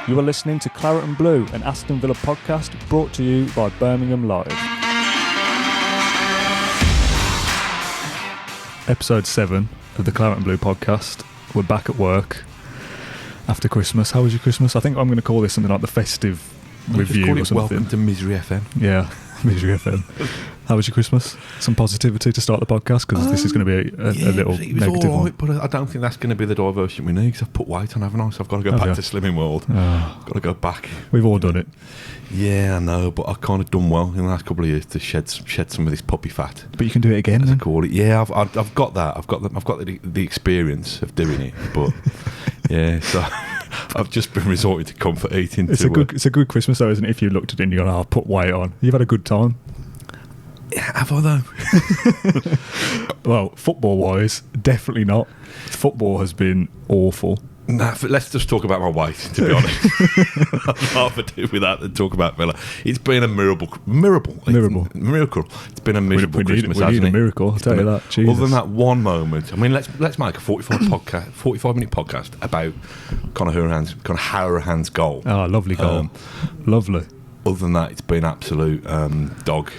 You are listening to Claret and Blue, an Aston Villa podcast brought to you by Birmingham Live. Episode 7 of the Claret and Blue podcast. We're back at work after Christmas. How was your Christmas? I think I'm going to call this something like the festive review or something. Welcome to Misery FM. Yeah, Misery FM. How was your Christmas? Some positivity to start the podcast, because this is going to be a little negative all one. right, but I don't think that's going to be the diversion we need, because I've put weight on, haven't I? So I've got to go back to Slimming World. I've got to go back. We've all done it. Yeah, I know, but I've kind of done well in the last couple of years to shed some of this puppy fat. But you can do it again, as then? I call it. Yeah, I've got that. I've got the experience of doing it. But yeah, so I've just been resorting to comfort eating. It's a good Christmas, though, isn't it? If you looked at it and you're like, I'll put weight on. You've had a good time. Have I though? Well, football-wise, definitely not. Football has been awful. Nah, let's just talk about my weight, to be honest. I'd rather do with that than talk about Villa. It's been a miracle. It's been a miserable Christmas, we hasn't need it? a miracle, I'll tell you that. Jesus. Other than that one moment, I mean, let's make a 45-minute podcast about Conor Hourihan's goal. Oh, lovely goal. Lovely. Other than that, it's been absolute dog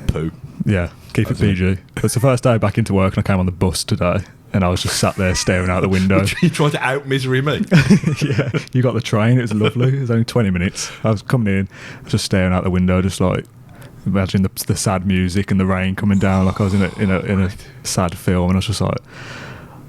poo. Yeah, keep it PG. It's the first day back into work, and I came on the bus today, and I was just sat there staring out the window. You trying to out-misery me? Yeah, you got the train. It was lovely. It was only 20 minutes. I was coming in, just staring out the window, just like imagining the sad music and the rain coming down, like I was in a sad film. And I was just like,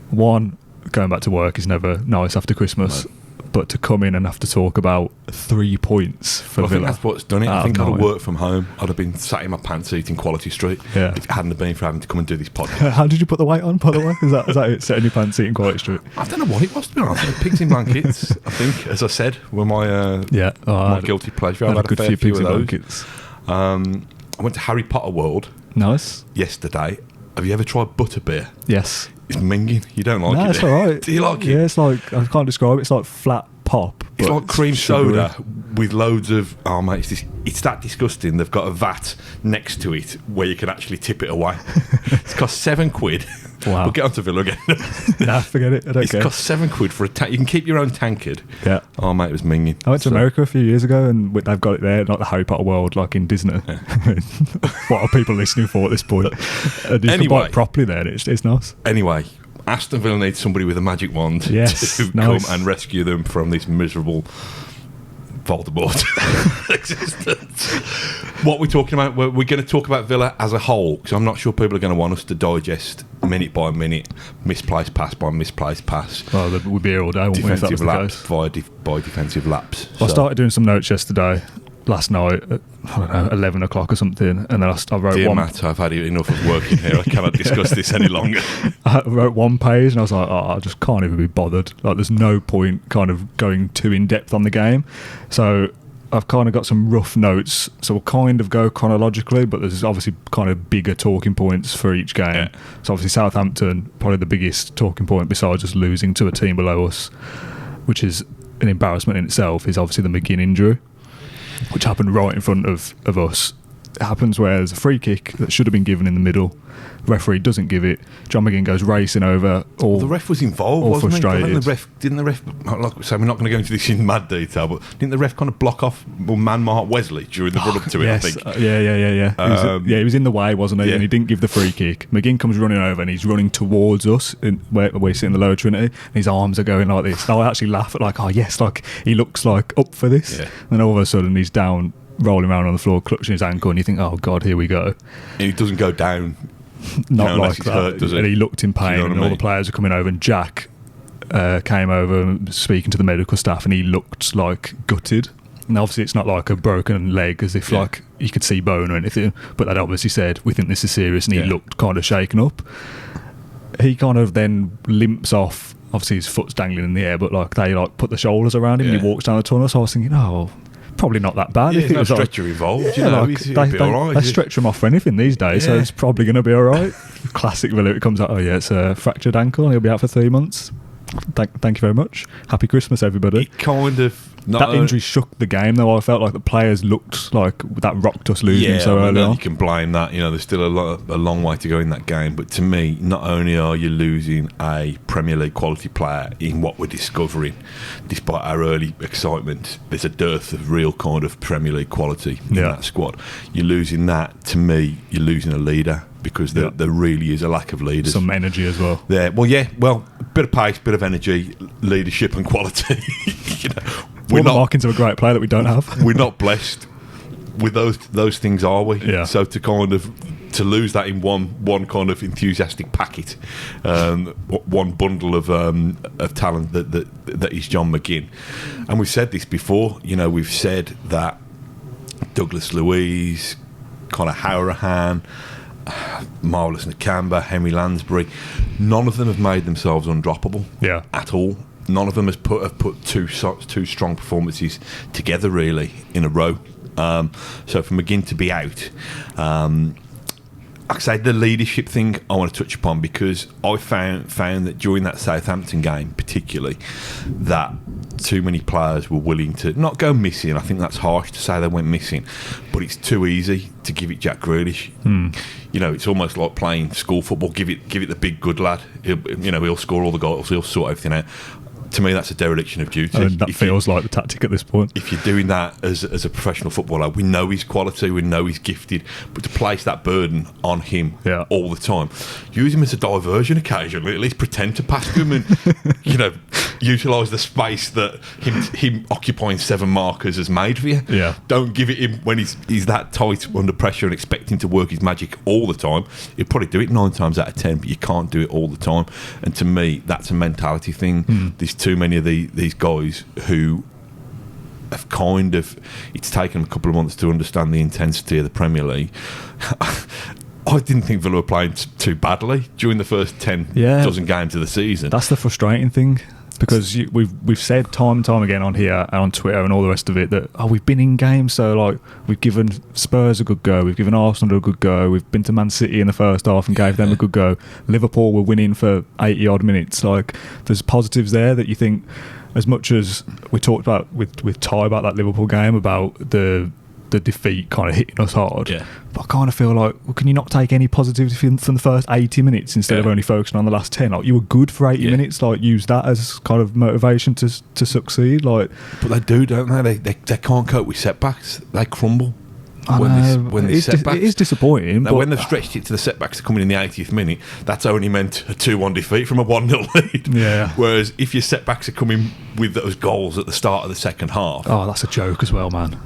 one, going back to work is never nice after Christmas. No. But to come in and have to talk about 3 points for Villa. I think that's what's done it. I think I'd have worked from home. I'd have been sat in my pants eating Quality Street if it hadn't been for having to come and do this podcast. How did you put the weight on, by the way? Is that it? Sitting in your pants eating Quality Street? I don't know what it was, to be honest. Pigs in blankets, I think, as I said, were my guilty pleasure. I've had a fair few of those. Blankets. I went to Harry Potter World. Nice. Yesterday. Have you ever tried butterbeer? Yes. It's minging. You don't like it? No, it's alright. Do you like it? Yeah, it's like, I can't describe it. It's like flat pop. It's like cream soda with loads of... Oh, mate, it's that disgusting. They've got a vat next to it where you can actually tip it away. It's cost £7. Wow. We'll get on to Villa again. Nah, forget it. I don't care. It's cost £7 for a tank. You can keep your own tankard. Yeah. Oh, mate, it was minging. I went to America a few years ago, and they've got it there, like the Harry Potter world, like in Disney. Yeah. What are people listening for at this point? You can buy it properly there. It's nice. Anyway, Aston Villa needs somebody with a magic wand to come and rescue them from this miserable Voldemort existence. What we're talking about, we're going to talk about Villa as a whole, because I'm not sure people are going to want us to digest minute by minute, misplaced pass by misplaced pass. Well, we'd be here all day, wouldn't we, if that was the case? By defensive laps. I started doing some notes last night at, I don't know, 11 o'clock or something, and then I wrote Dear Matt, I've had enough of working here. I cannot discuss this any longer. I wrote one page and I was like, I just can't even be bothered. Like, there's no point kind of going too in-depth on the game. So I've kind of got some rough notes, so we'll kind of go chronologically, but there's obviously kind of bigger talking points for each game. Yeah. So obviously Southampton, probably the biggest talking point besides just losing to a team below us, which is an embarrassment in itself, is obviously the McGinn injury, which happened right in front of us. It happens where there's a free kick that should have been given in the middle. The referee doesn't give it. John McGinn goes racing over. The ref was involved, wasn't frustrated. he? Didn't the ref, so we're not going to go into this in mad detail, but didn't the ref kind of block off Mark Wesley during the run-up to it, yes. I think? Yeah. He was in the way, wasn't he? Yeah. And he didn't give the free kick. McGinn comes running over and he's running towards us where we sit in the lower Trinity, and his arms are going like this. And I actually laugh at he looks like up for this. Yeah. And all of a sudden he's down, rolling around on the floor, clutching his ankle, and you think, oh God, here we go. And he doesn't go down. Not like that. Hurt, does it? And he looked in pain, and all the players are coming over, and Jack came over speaking to the medical staff, and he looked like gutted. And obviously it's not like a broken leg as if like you could see bone or anything, but they obviously said, we think this is serious, and he looked kind of shaken up. He kind of then limps off. Obviously his foot's dangling in the air, but like they like put the shoulders around him and he walks down the tunnel. So I was thinking, probably not that bad. Yeah, if it was stretcher involved. Be all right. They stretch him off for anything these days, so it's probably going to be all right. Classic Villa. It comes out, it's a fractured ankle and he'll be out for 3 months. Thank you very much. Happy Christmas, everybody. It kind of... That injury shook the game, though. I felt like the players looked like that rocked us losing so early on. You can blame that. There's still a long way to go in that game. But to me, not only are you losing a Premier League quality player in what we're discovering, despite our early excitement, there's a dearth of real kind of Premier League quality in that squad. You're losing that. To me, you're losing a leader. Because there really is a lack of leaders. Some energy as well. Yeah, well, bit of pace, bit of energy, leadership and quality. We're not marking to a great player that we don't have. We're not blessed with those things, are we? Yeah. So to lose that in one kind of enthusiastic packet, one bundle of talent that is John McGinn, and we've said this before. We've said that Douglas Luiz, Conor Hourihane, Marvelous Nakamba, Henry Lansbury, none of them have made themselves undroppable at all. None of them have put two strong performances together really in a row. So for McGinn to be out, like I say, the leadership thing I want to touch upon, because I found that during that Southampton game particularly, that too many players were willing to not go missing. I think that's harsh to say they went missing, but it's too easy to give it Jack Grealish. It's almost like playing school football. Give it the big good lad. He'll score all the goals. He'll sort everything out. To me, that's a dereliction of duty. That feels like the tactic at this point. If you're doing that as a professional footballer, we know he's quality, we know he's gifted, but to place that burden on him all the time, use him as a diversion occasionally, at least pretend to pass to him and, utilise the space that him occupying 7 markers has made for you. Yeah. Don't give it him when he's that tight under pressure and expect him to work his magic all the time. He'll probably do it 9 times out of 10, but you can't do it all the time. And to me, that's a mentality thing. There's too many of these guys who have it's taken them a couple of months to understand the intensity of the Premier League. I didn't think Villa were playing too badly during the first 10 dozen games of the season. That's the frustrating thing, because we've said time and time again on here and on Twitter and all the rest of it that we've been in games, so like we've given Spurs a good go, we've given Arsenal a good go, we've been to Man City in the first half and gave them a good go. Liverpool were winning for 80 odd minutes. Like, there's positives there that you think, as much as we talked about with Ty about that Liverpool game, about the defeat kind of hitting us hard. Yeah. But I kind of feel like, well, can you not take any positives from the first 80 minutes instead of only focusing on the last 10? Like, you were good for 80 minutes. Like, use that as kind of motivation to succeed. Like, but they do, don't they? They can't cope with setbacks. They crumble when there's setbacks. It is disappointing. Now, when they've stretched it to the setbacks coming in the 80th minute, that's only meant a 2-1 defeat from a 1-0 lead. Yeah. Whereas if your setbacks are coming with those goals at the start of the second half, that's a joke as well, man.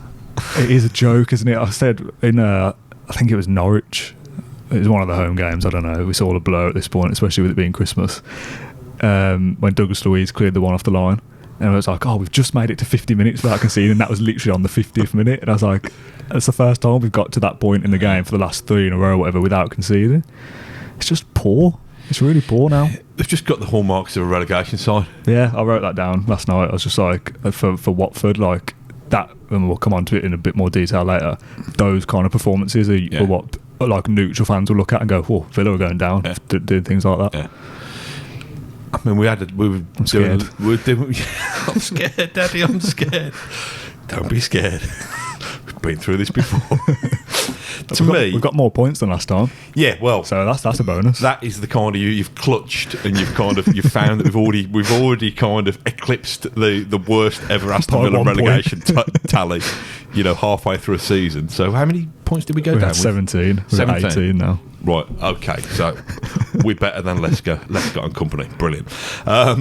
It is a joke, isn't it? I said in I think it was Norwich. It was one of the home games. I don't know. It's all a blur at this point, especially with it being Christmas. When Douglas Luiz cleared the one off the line, and I was like, we've just made it to 50 minutes without conceding. That was literally on the 50th minute, and I was like, that's the first time we've got to that point in the game for the last 3 in a row or whatever without conceding. It's just poor. It's really poor now. They've just got the hallmarks of a relegation side. Yeah, I wrote that down last night. I was just like, for Watford, like that, and we'll come on to it in a bit more detail later, those kind of performances are what like neutral fans will look at and go, Villa are going down, doing things like that. Yeah. I mean, I'm scared. I'm scared, Daddy, I'm scared. Don't be scared. We've been through this before. We've got more points than last time. Yeah, well, so that's a bonus. That is the kind of you've clutched, and you've found that we've already kind of eclipsed the worst ever Aston Villa relegation tally. Halfway through a season. So how many points did we go down? 17. We're at 18 now. Right. Okay. So we're better than Lescott and Company. Brilliant. I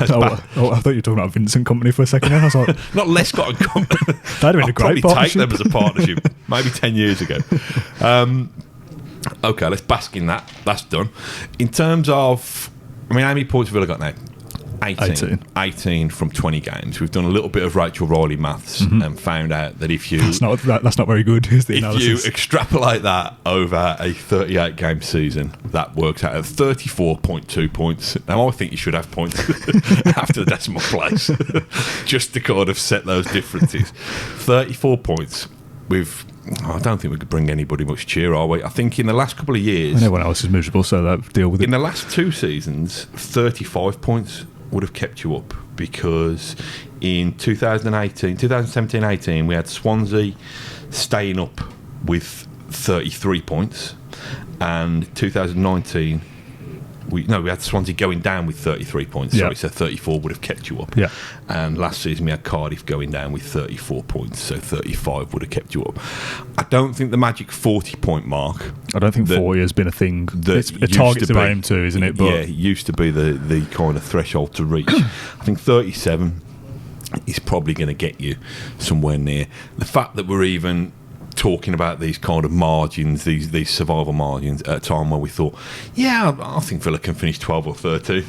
thought you were talking about Vincent Company for a second. I was like, not Lescott and Company. That'd have been a great partnership. Take them as a partnership. Maybe 10 years ago. Okay. Let's bask in that. That's done. In terms of, how many points have Villa got now? 18 from 20 games. We've done a little bit of Rachel Riley maths and found out that if you that's not very good, is the analysis. If you extrapolate that over a 38 game season, that works out at 34.2 points. Now I think you should have points after the decimal place just to kind of set those differences. 34 points. I don't think we could bring anybody much cheer, are we? I think in the last couple of years, and everyone else is miserable, so that deal with it. In the last 2 seasons, 35 points would have kept you up, because in 2017-18 we had Swansea staying up with 33 points, and 2019 we had Swansea going down with 33 points. Sorry, so 34 would have kept you up. Yeah. And last season we had Cardiff going down with 34 points, so 35 would have kept you up. I don't think the magic 40-point mark. I don't think 40 has been a thing. It's a target to aim to, isn't it? But yeah, it used to be the kind of threshold to reach. I think 37 is probably going to get you somewhere near. The fact that we're even talking about these kind of margins, these survival margins, at a time where we thought, I think Villa can finish 12 or 13.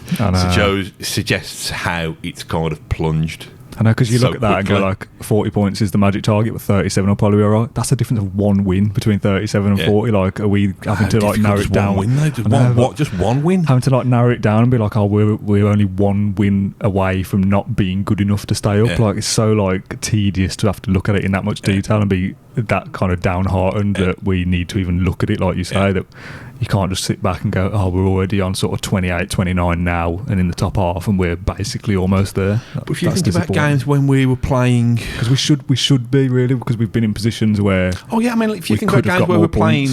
Suggests how it's kind of plunged. I know, because you look at that quickly and go like 40 points is the magic target, but 37 will probably be all right. That's a difference of one win between 37 and 40. Like, are we having to like narrow it down? One win, though? Just one win? Having to like narrow it down and be like, we're only one win away from not being good enough to stay up. Yeah. Like, it's so like tedious to have to look at it in that much detail and be that kind of downhearted that we need to even look at it, like you say, that you can't just sit back and go, we're already on sort of 28, 29 now and in the top half and we're basically almost there. But if you think about games when we were playing... Because we should be, really, because we've been in positions where... if you think about games where we're playing...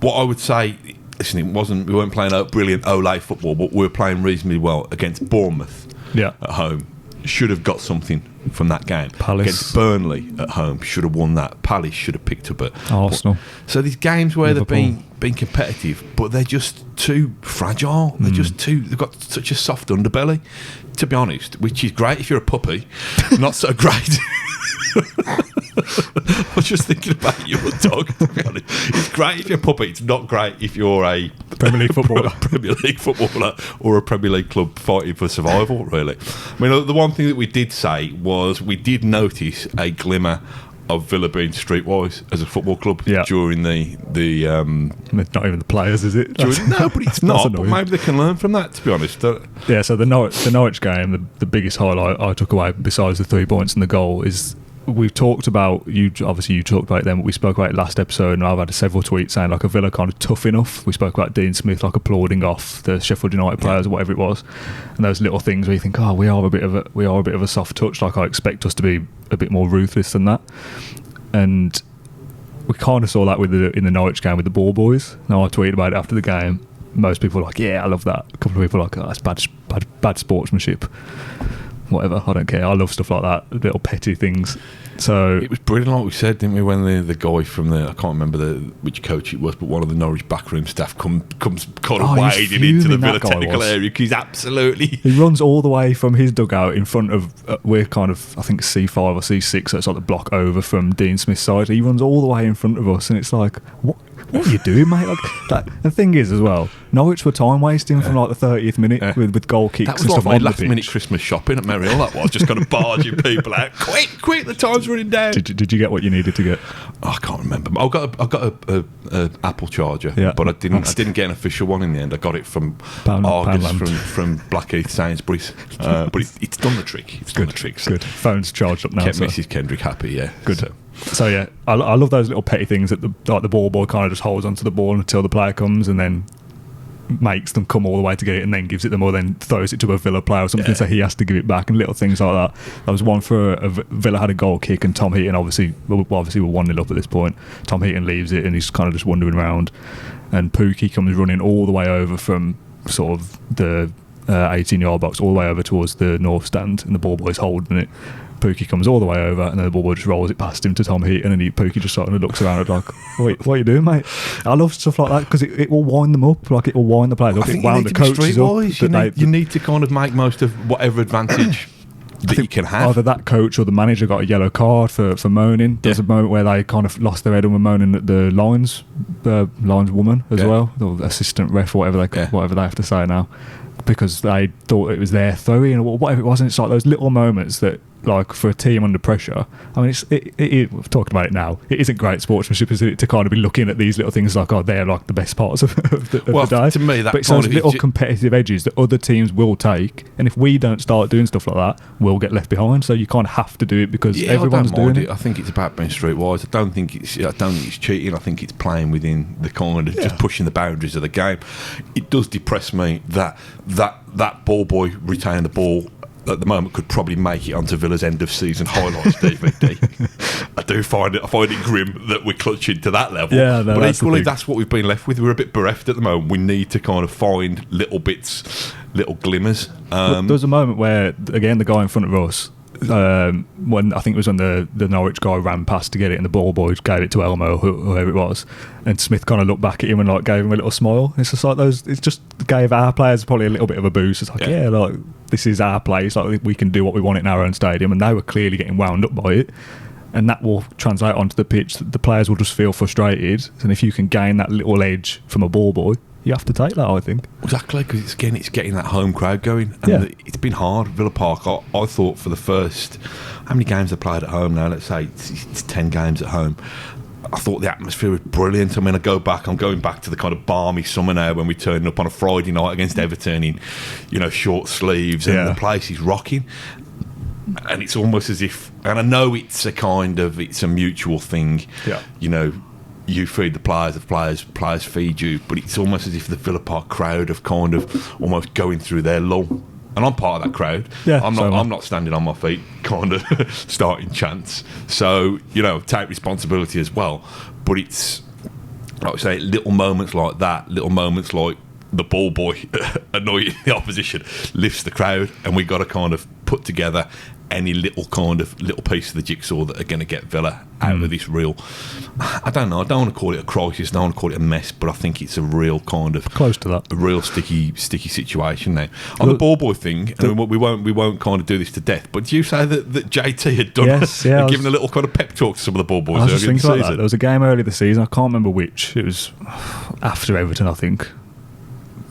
What I would say... Listen, we weren't playing a brilliant Olay football, but we were playing reasonably well against Bournemouth at home. Should have got something from that game. Palace against Burnley at home, should have won that. Palace should have picked up at Arsenal. So these games where they've been competitive, but they're just too fragile. They've got such a soft underbelly, to be honest, which is great if you're a puppy, not so great. I was just thinking about your dog, to be honest. It's great if you're a puppy, it's not great if you're a Premier League footballer. Or a Premier League club fighting for survival, really. I mean, the one thing that we did say was we did notice a glimmer of Villa being streetwise as a football club during the not even the players, is it? No, but it's not. But maybe they can learn from that, to be honest. Yeah, so the Norwich game, the biggest highlight I took away, besides the 3 points and the goal, is we've talked about, you talked about it then, but we spoke about it last episode, and I've had several tweets saying like, a Villa kind of tough enough. We spoke about Dean Smith like applauding off the Sheffield United players or whatever it was, and those little things where you think, we are a bit of a soft touch. Like, I expect us to be a bit more ruthless than that, and we kind of saw that in the Norwich game with the ball boys. Now, I tweeted about it after the game. Most people were like, I love that. A couple of people were like, that's bad sportsmanship. Whatever, I don't care. I love stuff like that, little petty things. So it was brilliant, like we said, didn't we? When the guy from I can't remember which coach it was, but one of the Norwich backroom staff comes kind of wading into the Villa technical area, because he runs all the way from his dugout in front of we're kind of, I think, C5 or C6, so it's like the block over from Dean Smith's side. He runs all the way in front of us, and it's like, what are you doing, mate? Like, the thing is, as well, Norwich were time wasting from like the 30th minute with goal kicks and stuff. That was like last minute Christmas shopping at Merrill. That was just kind of barging people out. Quick! The time's running down. Did you get what you needed to get? I can't remember. I got a Apple charger, but I didn't get an official one in the end. I got it from Argus from Blackheath Sainsbury's, but it's done the trick. It's done the trick. So good. Phone's charged up now. Kept Mrs. Kendrick happy. Yeah, good. So yeah, I love those little petty things that the ball boy kind of just holds onto the ball until the player comes, and then makes them come all the way to get it, and then gives it them, or then throws it to a Villa player or something, so he has to give it back, and little things like that. There was one for Villa had a goal kick, and Tom Heaton obviously we're 1-0 up at this point. Tom Heaton leaves it, and he's kind of just wandering around, and Pookie comes running all the way over from sort of the 18-yard box all the way over towards the north stand, and the ball boy's holding it. Pookie comes all the way over, and then the ball boy just rolls it past him to Tom Heaton, and Pookie just sort of looks around and like, what are you doing, mate? I love stuff like that, because it will wind them up, like it will wind the players up. I think you need to be streetwise. You need to kind of make most of whatever advantage that you can have. Either that coach or the manager got a yellow card for moaning. There's a moment where they kind of lost their head and were moaning at the lineswoman as well, or assistant ref, or whatever they have to say now, because they thought it was their throwing or whatever it was. And it's like those little moments that, like, for a team under pressure, I mean, we've talked about it now, it isn't great sportsmanship, is it, to kind of be looking at these little things like, they're like the best parts of the day. To me, but it's those little competitive edges that other teams will take, and if we don't start doing stuff like that, we'll get left behind. So you kind of have to do it because everyone's doing it. I think it's about being streetwise. I don't think it's cheating. I think it's playing within the kind of just pushing the boundaries of the game. It does depress me that that ball boy retaining the ball at the moment could probably make it onto Villa's end of season highlights DVD. I find it grim that we're clutching to that level. Yeah, no, but equally, that's what we've been left with. We're a bit bereft at the moment. We need to kind of find little bits, little glimmers. There was a moment where, again, the guy in front of us, when I think it was when the Norwich guy ran past to get it and the ball boy gave it to Elmo or whoever it was, and Smith kind of looked back at him and like gave him a little smile. It's just like it just gave our players probably a little bit of a boost. It's like, like this is our place, like we can do what we want in our own stadium, and they were clearly getting wound up by it, and that will translate onto the pitch. The players will just feel frustrated, and if you can gain that little edge from a ball boy, you have to take that, I think. Exactly, because it's getting that home crowd going. And it's been hard. Villa Park, I thought for the first... How many games I played at home now? Let's say it's 10 games at home. I thought the atmosphere was brilliant. I mean, I'm going back to the kind of balmy summer now when we turned up on a Friday night against Everton in, short sleeves, and the place is rocking. And it's almost as if... And I know it's a mutual thing. Yeah. You feed the players, players feed you, but it's almost as if the Villa Park crowd have kind of almost going through their lull. And I'm part of that crowd. Yeah, I'm not standing on my feet, kind of starting chants. So, take responsibility as well. But it's, like I say, little moments like that, little moments like the ball boy annoying the opposition lifts the crowd, and we've got to kind of put together any little piece of the jigsaw that are going to get Villa out of this real... I don't know. I don't want to call it a crisis. I don't want to call it a mess, but I think it's a real kind of... Close to that. A real sticky situation now. On the ball boy thing, we won't kind of do this to death, but do you say that JT had done... Yes, yeah. given a little kind of pep talk to some of the ball boys earlier in the season? That. There was a game early this season. I can't remember which. It was after Everton, I think.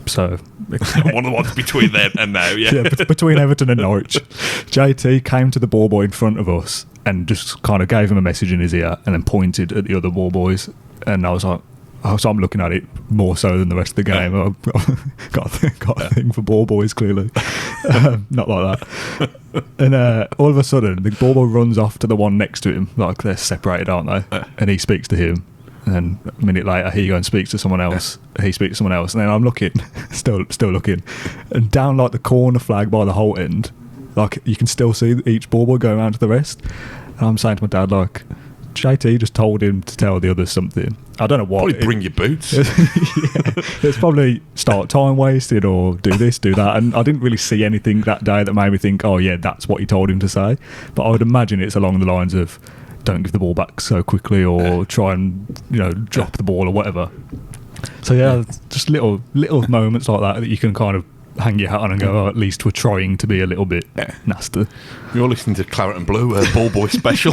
So one of the ones between then and now, yeah. Between Everton and Norwich, JT came to the ball boy in front of us and just kind of gave him a message in his ear and then pointed at the other ball boys, and I was like, so I'm looking at it more so than the rest of the game. I've got a thing for ball boys, clearly. Not like that. And all of a sudden the ball boy runs off to the one next to him, like they're separated, aren't they? And he speaks to him. And then a minute later, he goes and speaks to someone else. He speaks to someone else, and then I'm looking, still looking, and down like the corner flag by the whole end, like you can still see each ball boy going around to the rest. And I'm saying to my dad, like, JT just told him to tell the others something. I don't know what. Probably bring your boots. It's probably start time wasted or do this, do that. And I didn't really see anything that day that made me think, oh yeah, that's what he told him to say. But I would imagine it's along the lines of, don't give the ball back so quickly, or try and drop the ball or whatever. So just little moments like that you can kind of hang your hat on and go, oh, at least we're trying to be a little bit nasty. You're listening to Claret and Blue, a ball boy special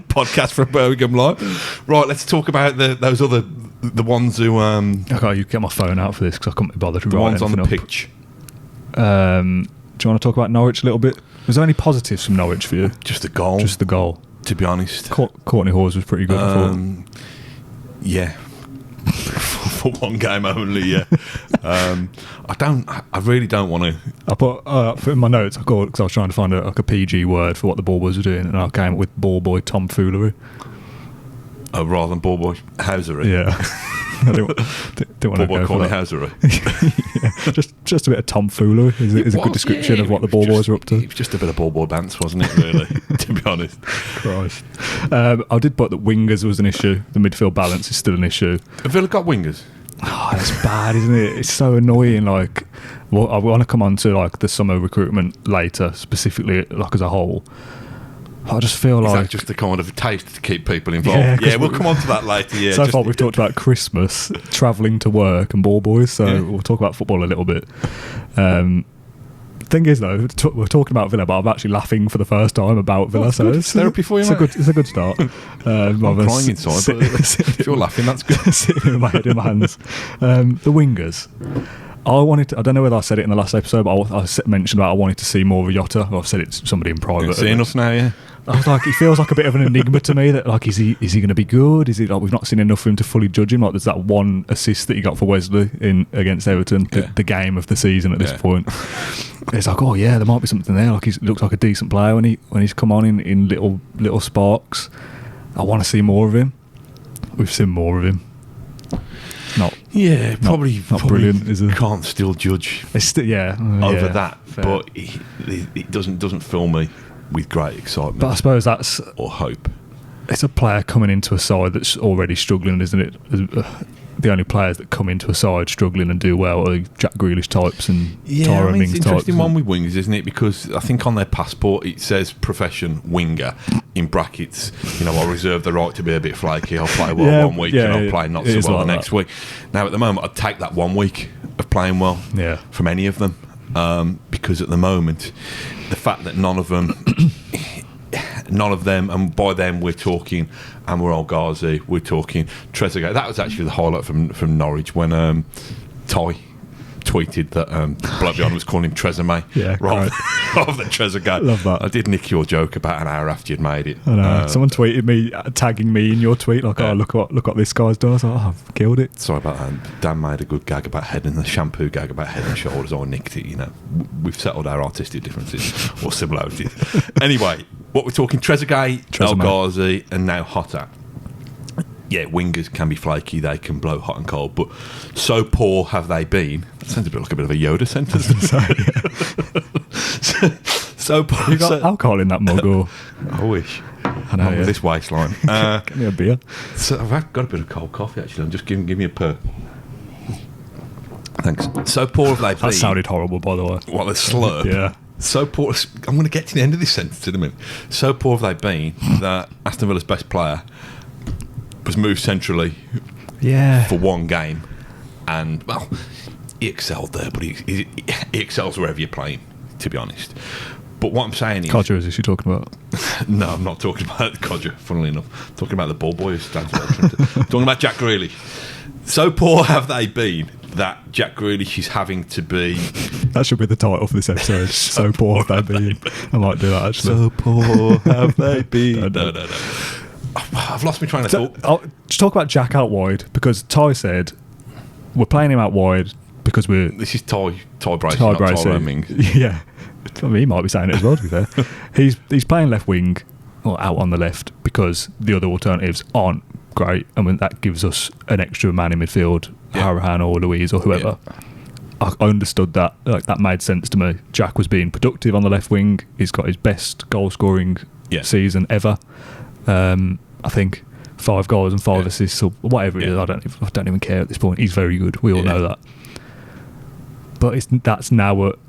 podcast from Birmingham Live. Right, let's talk about the ones who okay, you get my phone out for this because I couldn't be bothered to the write ones on the up. pitch. Do you want to talk about Norwich a little bit? Was there any positives from Norwich for you? Just the goal. To be honest, Courtney Hawes was pretty good. I thought. Yeah, for one game only. Yeah, I really don't want to. I put in my notes. I called because I was trying to find a PG word for what the ball boys were doing, and I came up with ball boy tomfoolery. Oh, rather than ball boy housery. Yeah. I didn't want to go for that. Housery. Yeah, just a bit of tomfoolery is a good description of what the ball boys were up to. It was just a bit of ball boy bants, wasn't it, really, to be honest? Christ. I did put that wingers was an issue. The midfield balance is still an issue. Have Villa got wingers? Oh, that's bad, isn't it? It's so annoying. Like, well, I want to come on to like the summer recruitment later, specifically like as a whole. I just feel like... Is that just the kind of taste to keep people involved? Yeah, we'll come on to that later. Yeah, so far we've talked about Christmas, travelling to work and ball boys, so we'll talk about football a little bit. Thing is though, we're talking about Villa, but I'm actually laughing for the first time about Villa. So it's therapy for you, it's a good start. I'm crying inside, but if you're laughing, that's good. Sitting with my head in my hands. The wingers. I don't know whether I said it in the last episode, but I mentioned about I wanted to see more of Jota. I've said it to somebody in private. See enough now, yeah. I was like, he feels like a bit of an enigma to me. That like, is he going to be good? Is it like we've not seen enough of him to fully judge him? Like, there's that one assist that he got for Wesley against Everton, the game of the season at this point. It's like, oh yeah, there might be something there. Like, he looks like a decent player when he's come on in little sparks. I want to see more of him. We've seen more of him. probably brilliant, is it? Can't still judge over that, fair. But it doesn't fill me with great excitement. But I suppose that's or hope. It's a player coming into a side that's already struggling, isn't it? The only players that come into a side struggling and do well are Jack Grealish types and Tyrone Mings types. It's an interesting one with wingers, isn't it? Because I think on their passport it says profession winger in brackets. I reserve the right to be a bit flaky. I'll play well 1 week and I'll play not so well the next week. Now at the moment I'd take that 1 week of playing well from any of them, because at the moment the fact that none of them, and by them we're talking Anwar El Ghazi, we're talking Trezeguet. That was actually the highlight from Norwich when Ty tweeted that bloke behind was calling him Tresemme rather than Trezeguet. Love that. I did nick your joke about an hour after you'd made it. I know. Someone tweeted me, tagging me in your tweet, like, look what this guy's done. I was like, I've killed it. Sorry about that. Dan made a good gag about head and the shampoo gag about head and shoulders. I nicked it. We've settled our artistic differences or similarities. Anyway, what we're talking: Trezeguet, El Ghazi, and now Hotta. Yeah, wingers can be flaky, they can blow hot and cold, but so poor have they been. That sounds a bit like a bit of a Yoda sentence. So poor. You got alcohol in that mug, or? I wish. I know, with this waistline. Get me a beer. So I've got a bit of cold coffee, actually. I'm just give me a perk. Thanks. So poor have they been. That sounded horrible, by the way. What, a slurp? Yeah. So poor. I'm going to get to the end of this sentence in a minute. So poor have they been that Aston Villa's best player was moved centrally for one game, and he excelled there, but he excels wherever you're playing, to be honest. But what I'm saying is, Codger, is this you're talking about? No, I'm not talking about Codger, funnily enough. I'm talking about the ball boy who stands talking about Jack Grealish. So poor have they been that Jack Grealish is having to be... That should be the title for this episode. So poor have they been. I might do that, actually. So poor have they been. No. I've lost my train of thought. I'll just talk about Jack out wide, because Ty said we're playing him out wide because we're... This is Ty Bracey, not Tyrone Mings. Yeah. I mean, he might be saying it as well, to be fair. He's playing left wing, or out on the left, because the other alternatives aren't great, and that gives us an extra man in midfield, Harahan or Louise or whoever. I understood that. That made sense to me. Jack was being productive on the left wing. He's got his best goal-scoring season ever. I think 5 goals and 5 assists or whatever it is. I don't even care at this point. He's very good. We all know that. But that's now what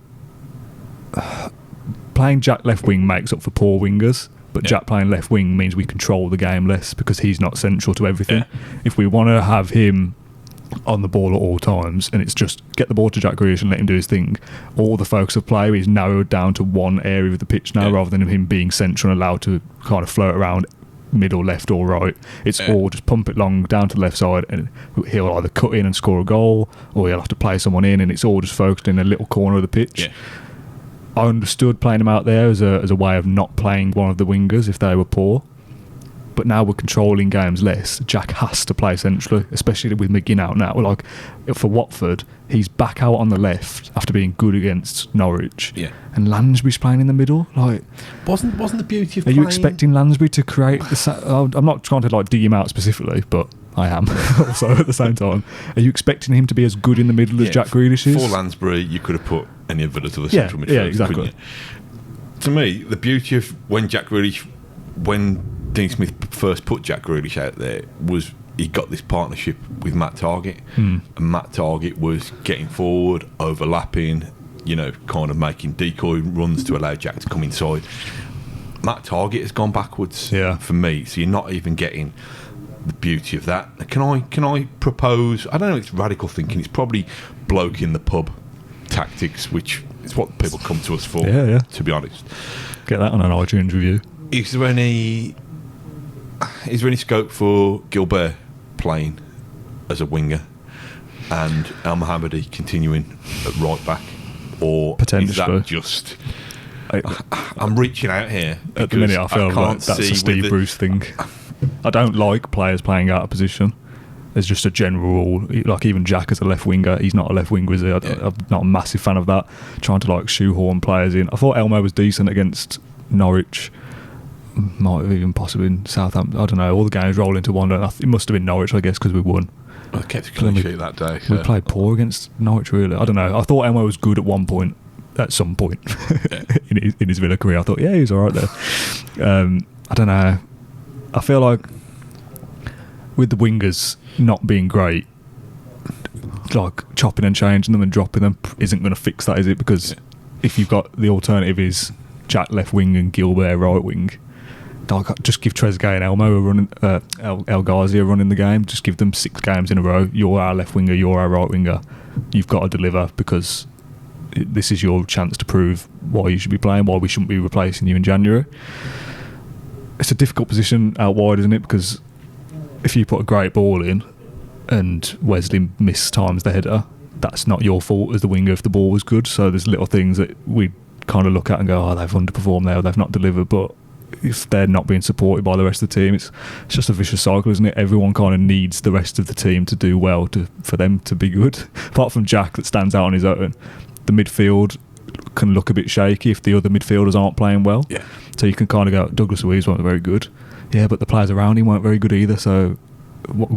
playing Jack left wing makes up for poor wingers. But Jack playing left wing means we control the game less because he's not central to everything. If we want to have him on the ball at all times, and it's just get the ball to Jack Grealish and let him do his thing, all the focus of play is narrowed down to one area of the pitch now, rather than him being central and allowed to kind of float around middle, left or right. It's all just pump it long down to the left side, and he'll either cut in and score a goal, or he'll have to play someone in, and it's all just focused in a little corner of the pitch. I understood playing him out there as a way of not playing one of the wingers if they were poor, but now we're controlling games less. Jack has to play centrally, especially with McGinn out now. Like for Watford, he's back out on the left after being good against Norwich, and Lansbury's playing in the middle. Like, wasn't the beauty of Are you expecting Lansbury to create I'm not trying to dig him out specifically, but I am also at the same time. Are you expecting him to be as good in the middle as Jack Grealish is? For Lansbury, you could have put any of Villa to the central midfield. Yeah, exactly. To me, the beauty of when Dean Smith first put Jack Grealish out there was he got this partnership with Matt Targett, and Matt Targett was getting forward, overlapping, kind of making decoy runs to allow Jack to come inside. Matt Targett has gone backwards for me, so you're not even getting the beauty of that. Can I propose? I don't know. It's radical thinking. It's probably bloke in the pub tactics, which is what people come to us for. To be honest, get that on an iTunes review. Is there any scope for Gilbert playing as a winger and El Mohammadi continuing at right back, or is that just? I'm reaching out here at the minute. I feel like that's a Steve Bruce thing. I don't like players playing out of position. There's just a general rule. Like even Jack as a left winger, he's not a left winger, is he? I'm not a massive fan of that. Trying to shoehorn players in. I thought Elmo was decent against Norwich. Might have even possibly been Southampton. I don't know. All the games roll into one. It must have been Norwich, I guess, because we won. I kept a clean sheet that day. We played poor against Norwich, really. I don't know. I thought Elmo was good at one point, at some point in his Villa career. I thought, yeah, he's all right there. I don't know. I feel like with the wingers not being great, like chopping and changing them and dropping them isn't going to fix that, is it? Because if you've got the alternative is Jack left wing and Gilbert right wing, just give Trezeguet and Elmo a run, El Ghazi a run in the game. Just give them 6 games in a row. You're our left winger, you're our right winger. You've got to deliver, because this is your chance to prove why you should be playing, why we shouldn't be replacing you in January. It's a difficult position out wide, isn't it? Because if you put a great ball in and Wesley mistimes the header, that's not your fault as the winger if the ball was good. So there's little things that we kind of look at and go, oh, they've underperformed there, they've not delivered. But if they're not being supported by the rest of the team, it's just a vicious cycle, isn't it? Everyone kind of needs the rest of the team to do well for them to be good. Apart from Jack, that stands out on his own, the midfield can look a bit shaky if the other midfielders aren't playing well. Yeah. So you can kind of go, Douglas Luiz wasn't very good. Yeah, but the players around him weren't very good either. So who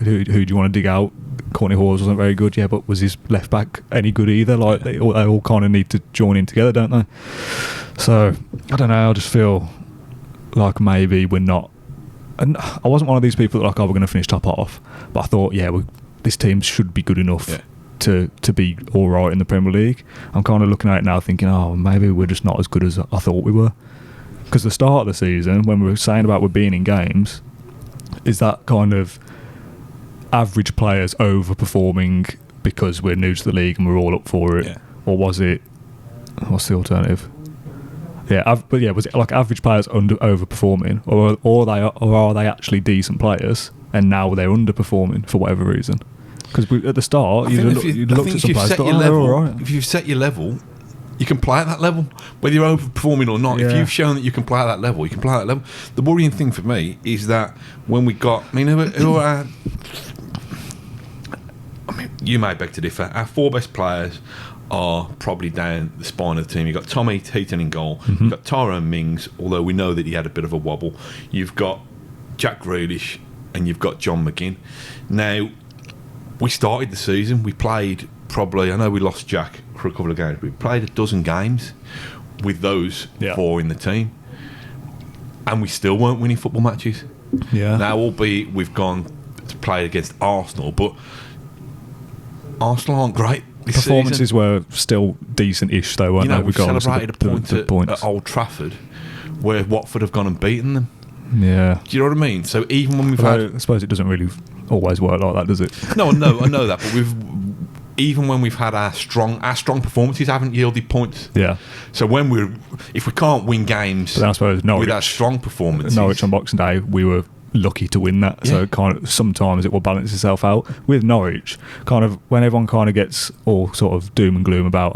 do you want to dig out? Courtney Hawes wasn't very good. Yeah, but was his left back any good either? Like they all kind of need to join in together, don't they? So I don't know. I just feel like maybe we're not. And I wasn't one of these people that like, we're going to finish top half. But I thought, this team should be good enough to be all right in the Premier League. I'm kind of looking at it now, thinking, maybe we're just not as good as I thought we were. Because the start of the season, when we were saying about we're being in games, is that kind of average players overperforming because we're new to the league and we're all up for it, or was it? What's the alternative? Was it like average players overperforming, or are they actually decent players and now they're underperforming for whatever reason? Because at the start, you looked at some players, they're all right. If you've set your level, you can play at that level, whether you're overperforming or not. If you've shown that you can play at that level, you can play at that level. The worrying thing for me is that when we got, you may beg to differ. Our 4 best players are probably down the spine of the team. You've got Tommy Heaton in goal. You've got Tyrone Mings, although we know that he had a bit of a wobble. You've got Jack Grealish and you've got John McGinn. Now, we started the season, we played probably, I know we lost Jack for a couple of games, we played a dozen games with those 4 in the team, and we still weren't winning football matches. Now, albeit we've gone to play against Arsenal, but Arsenal aren't great this performances season. Were still decent-ish though, weren't they? We celebrated a point at Old Trafford where Watford have gone and beaten them. Yeah. Do you know what I mean? So even when we've I suppose it doesn't really always work like that, does it? No, I know that, but even when we've had our strong performances haven't yielded points. Yeah. So if we can't win games, but I suppose Norwich, with our strong performances, Norwich on Boxing Day, we were lucky to win that. So kind of sometimes it will balance itself out. With Norwich, kind of when everyone kind of gets all sort of doom and gloom about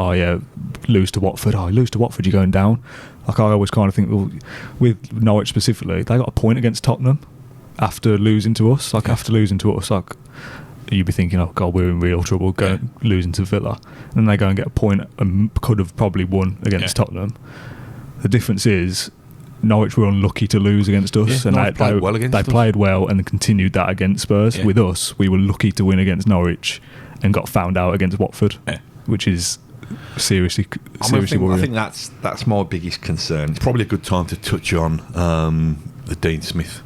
lose to Watford, you're going down. Like I always kind of think, well, with Norwich specifically, they got a point against Tottenham after losing to us. Like you'd be thinking, oh God, we're in real trouble losing to Villa. And then they go and get a point and could have probably won against Tottenham. The difference is Norwich were unlucky to lose against us, and they played well and continued that against Spurs. With us, we were lucky to win against Norwich and got found out against Watford, which is seriously worrying. I think that's my biggest concern. It's probably a good time to touch on the Dean Smith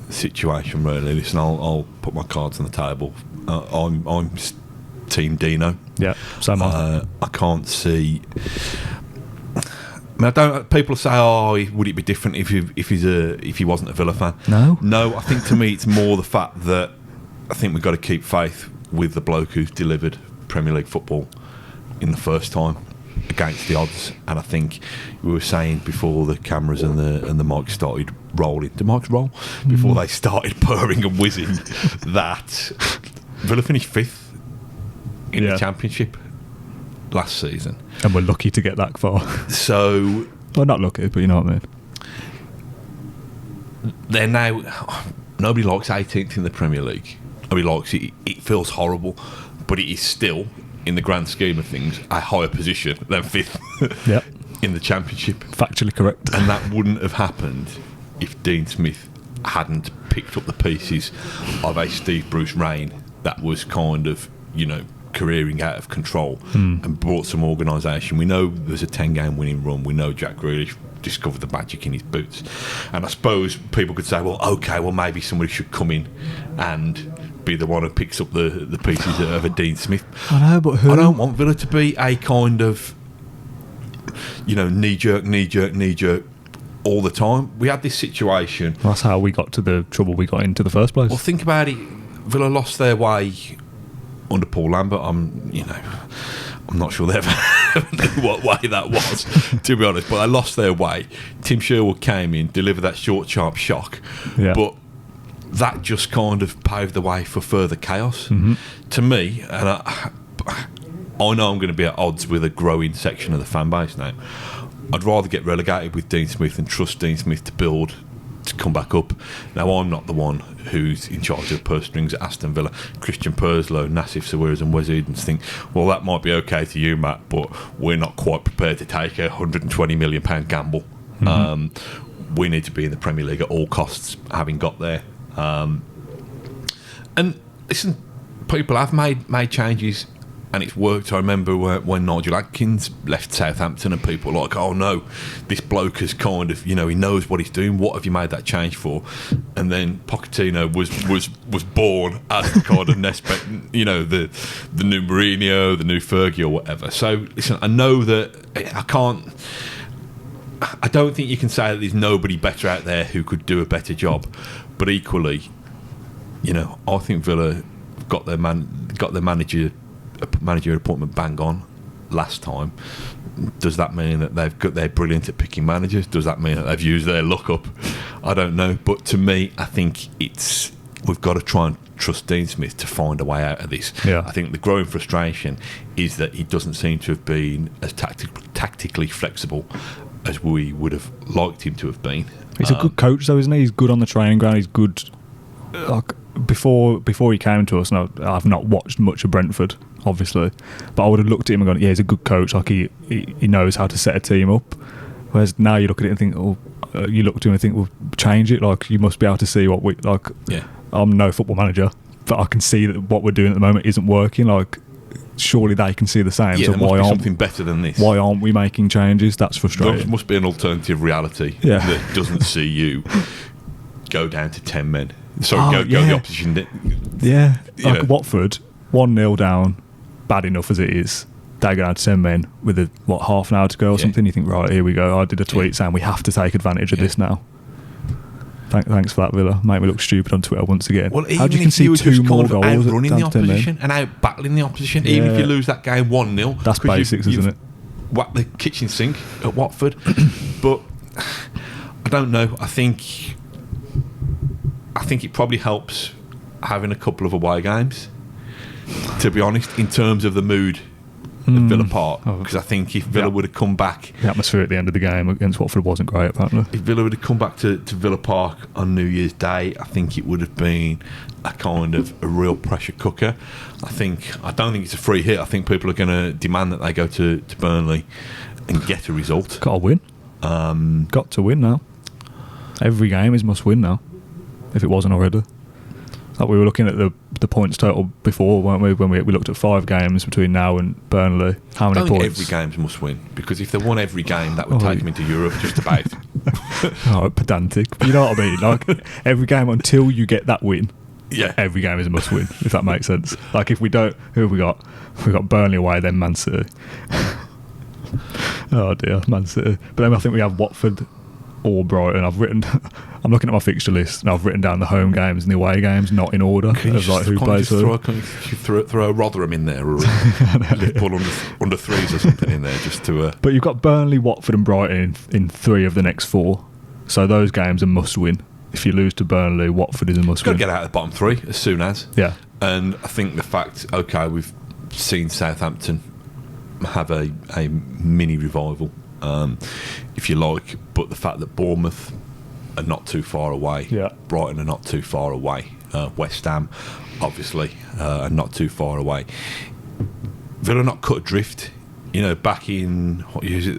situation, really. Listen, I'll put my cards on the table. I'm Team Dino. Yeah, so am I. I can't see. I don't. People say, would it be different if he wasn't a Villa fan? No. I think to me it's more the fact that I think we've got to keep faith with the bloke who's delivered Premier League football in the first time against the odds. And I think we were saying before the cameras and the mics started rolling. Do mics roll? Before they started purring and whizzing, that Villa finished 5th in the Championship last season. And we're lucky to get that far. So... Well, not lucky, but you know what I mean. They're now... Nobody likes 18th in the Premier League. Nobody likes it. It feels horrible, but it is still, in the grand scheme of things, a higher position than 5th in the Championship. Factually correct. And that wouldn't have happened if Dean Smith hadn't picked up the pieces of a Steve Bruce reign that was kind of, careering out of control and brought some organisation. We know there's a 10-game winning run. We know Jack Grealish discovered the magic in his boots. And I suppose people could say, well, maybe somebody should come in and be the one who picks up the pieces of a Dean Smith. I know, but who? I don't want Villa to be a kind of, knee-jerk all the time. We had this situation. That's how we got to the trouble we got into the first place. Well, think about it. Villa lost their way under Paul Lambert. I'm not sure they ever knew what way that was, to be honest. But they lost their way. Tim Sherwood came in, delivered that short, sharp shock. Yeah. But that just kind of paved the way for further chaos. To me, and I know I'm going to be at odds with a growing section of the fan base now. I'd rather get relegated with Dean Smith and trust Dean Smith to come back up. Now, I'm not the one who's in charge of the purse strings at Aston Villa. Christian Purslow, Nassif Sawiris and Wes Edens think, well, that might be okay to you, Matt, but we're not quite prepared to take a £120 million gamble. We need to be in the Premier League at all costs, having got there. And listen, people have made changes and it's worked. I remember when Nigel Adkins left Southampton and people were like, oh no, this bloke has kind of, he knows what he's doing. What have you made that change for? And then Pochettino was born as the kind of the new Mourinho, the new Fergie or whatever. So listen, I know that I don't think you can say that there's nobody better out there who could do a better job. But equally, I think Villa got their manager appointment bang on last time. Does that mean that they're brilliant at picking managers? Does that mean that they've used their luck up? I don't know. But to me, I think we've got to try and trust Dean Smith to find a way out of this. Yeah. I think the growing frustration is that he doesn't seem to have been as tactically flexible as we would have liked him to have been. He's a good coach, though, isn't he? He's good on the training ground. He's good. Before he came to us, and I've not watched much of Brentford, obviously, but I would have looked at him and gone, yeah, he's a good coach. Like he knows how to set a team up. Whereas now you look at it and think, you look to him and think, well, change it. Like you must be able to see what we like. Yeah. I'm no football manager, but I can see that what we're doing at the moment isn't working. Like surely they can see the same. Yeah, so there must be something better than this. Why aren't we making changes? That's frustrating. There must be an alternative reality that doesn't see you go down to 10 men. Sorry, go the opposition. Yeah, like Watford, 1-0 down, bad enough as it is. They go down to 10 men with half an hour to go or something. You think, right, here we go. I did a tweet saying we have to take advantage of this now. Thanks for that, Villa. Make me look stupid on Twitter once again. Well, even if you were just kind of outrunning the opposition and out battling the opposition, even if you lose that game 1-0, that's basics, isn't it? Whack the kitchen sink at Watford. But I don't know. I think it probably helps having a couple of away games, to be honest, in terms of the mood at Villa Park. Because I think if Villa would have come back... The atmosphere at the end of the game against Watford wasn't great, apparently. If Villa would have come back to Villa Park on New Year's Day, I think it would have been a kind of a real pressure cooker. I don't think it's a free hit. I think people are going to demand that they go to Burnley and get a result. Got to win. Got to win now. Every game is must win now, if it wasn't already. Like we were looking at the points total before, weren't we? When we looked at 5 games between now and Burnley. How many points? Every game's must win, because if they won every game, that would take them into Europe just about. Pedantic. But you know what I mean? Like every game until you get that win. Yeah. Every game is a must win, if that makes sense. Like if we don't, who have we got? We've got Burnley away, then Man City. Oh dear, Man City. But then I think we have Watford or Brighton. I'm looking at my fixture list and I've written down the home games and the away games, not in order of like who plays who. Throw a Rotherham in there, or Liverpool under threes or something in there, just to. But you've got Burnley, Watford, and Brighton in 3 of the next 4, so those games are must win. If you lose to Burnley, Watford is a must win. Got to get out of the bottom 3 as soon as. Yeah, and I think the fact, we've seen Southampton have a mini revival, if you like, but the fact that Bournemouth are not too far away, Brighton are not too far away, West Ham obviously are not too far away. Villa not cut adrift. Back in, what year is it,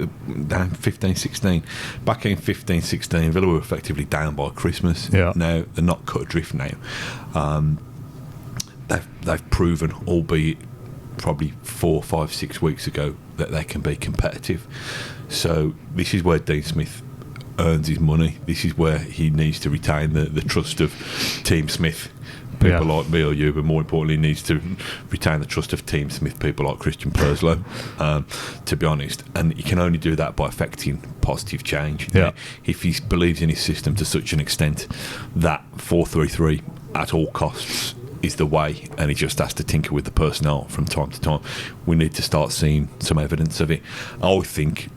down 15-16, back in 15-16 Villa were effectively down by Christmas. Now they're not cut adrift now, they've proven, albeit probably 4, 5, 6 weeks ago, that they can be competitive. So this is where Dean Smith earns his money. This is where he needs to retain the trust of Team Smith, people like me or you, but more importantly, he needs to retain the trust of Team Smith people like Christian Perslow, to be honest. And he can only do that by affecting positive change. Yeah. If he believes in his system to such an extent that 4-3-3 at all costs is the way, and he just has to tinker with the personnel from time to time, we need to start seeing some evidence of it. I would think,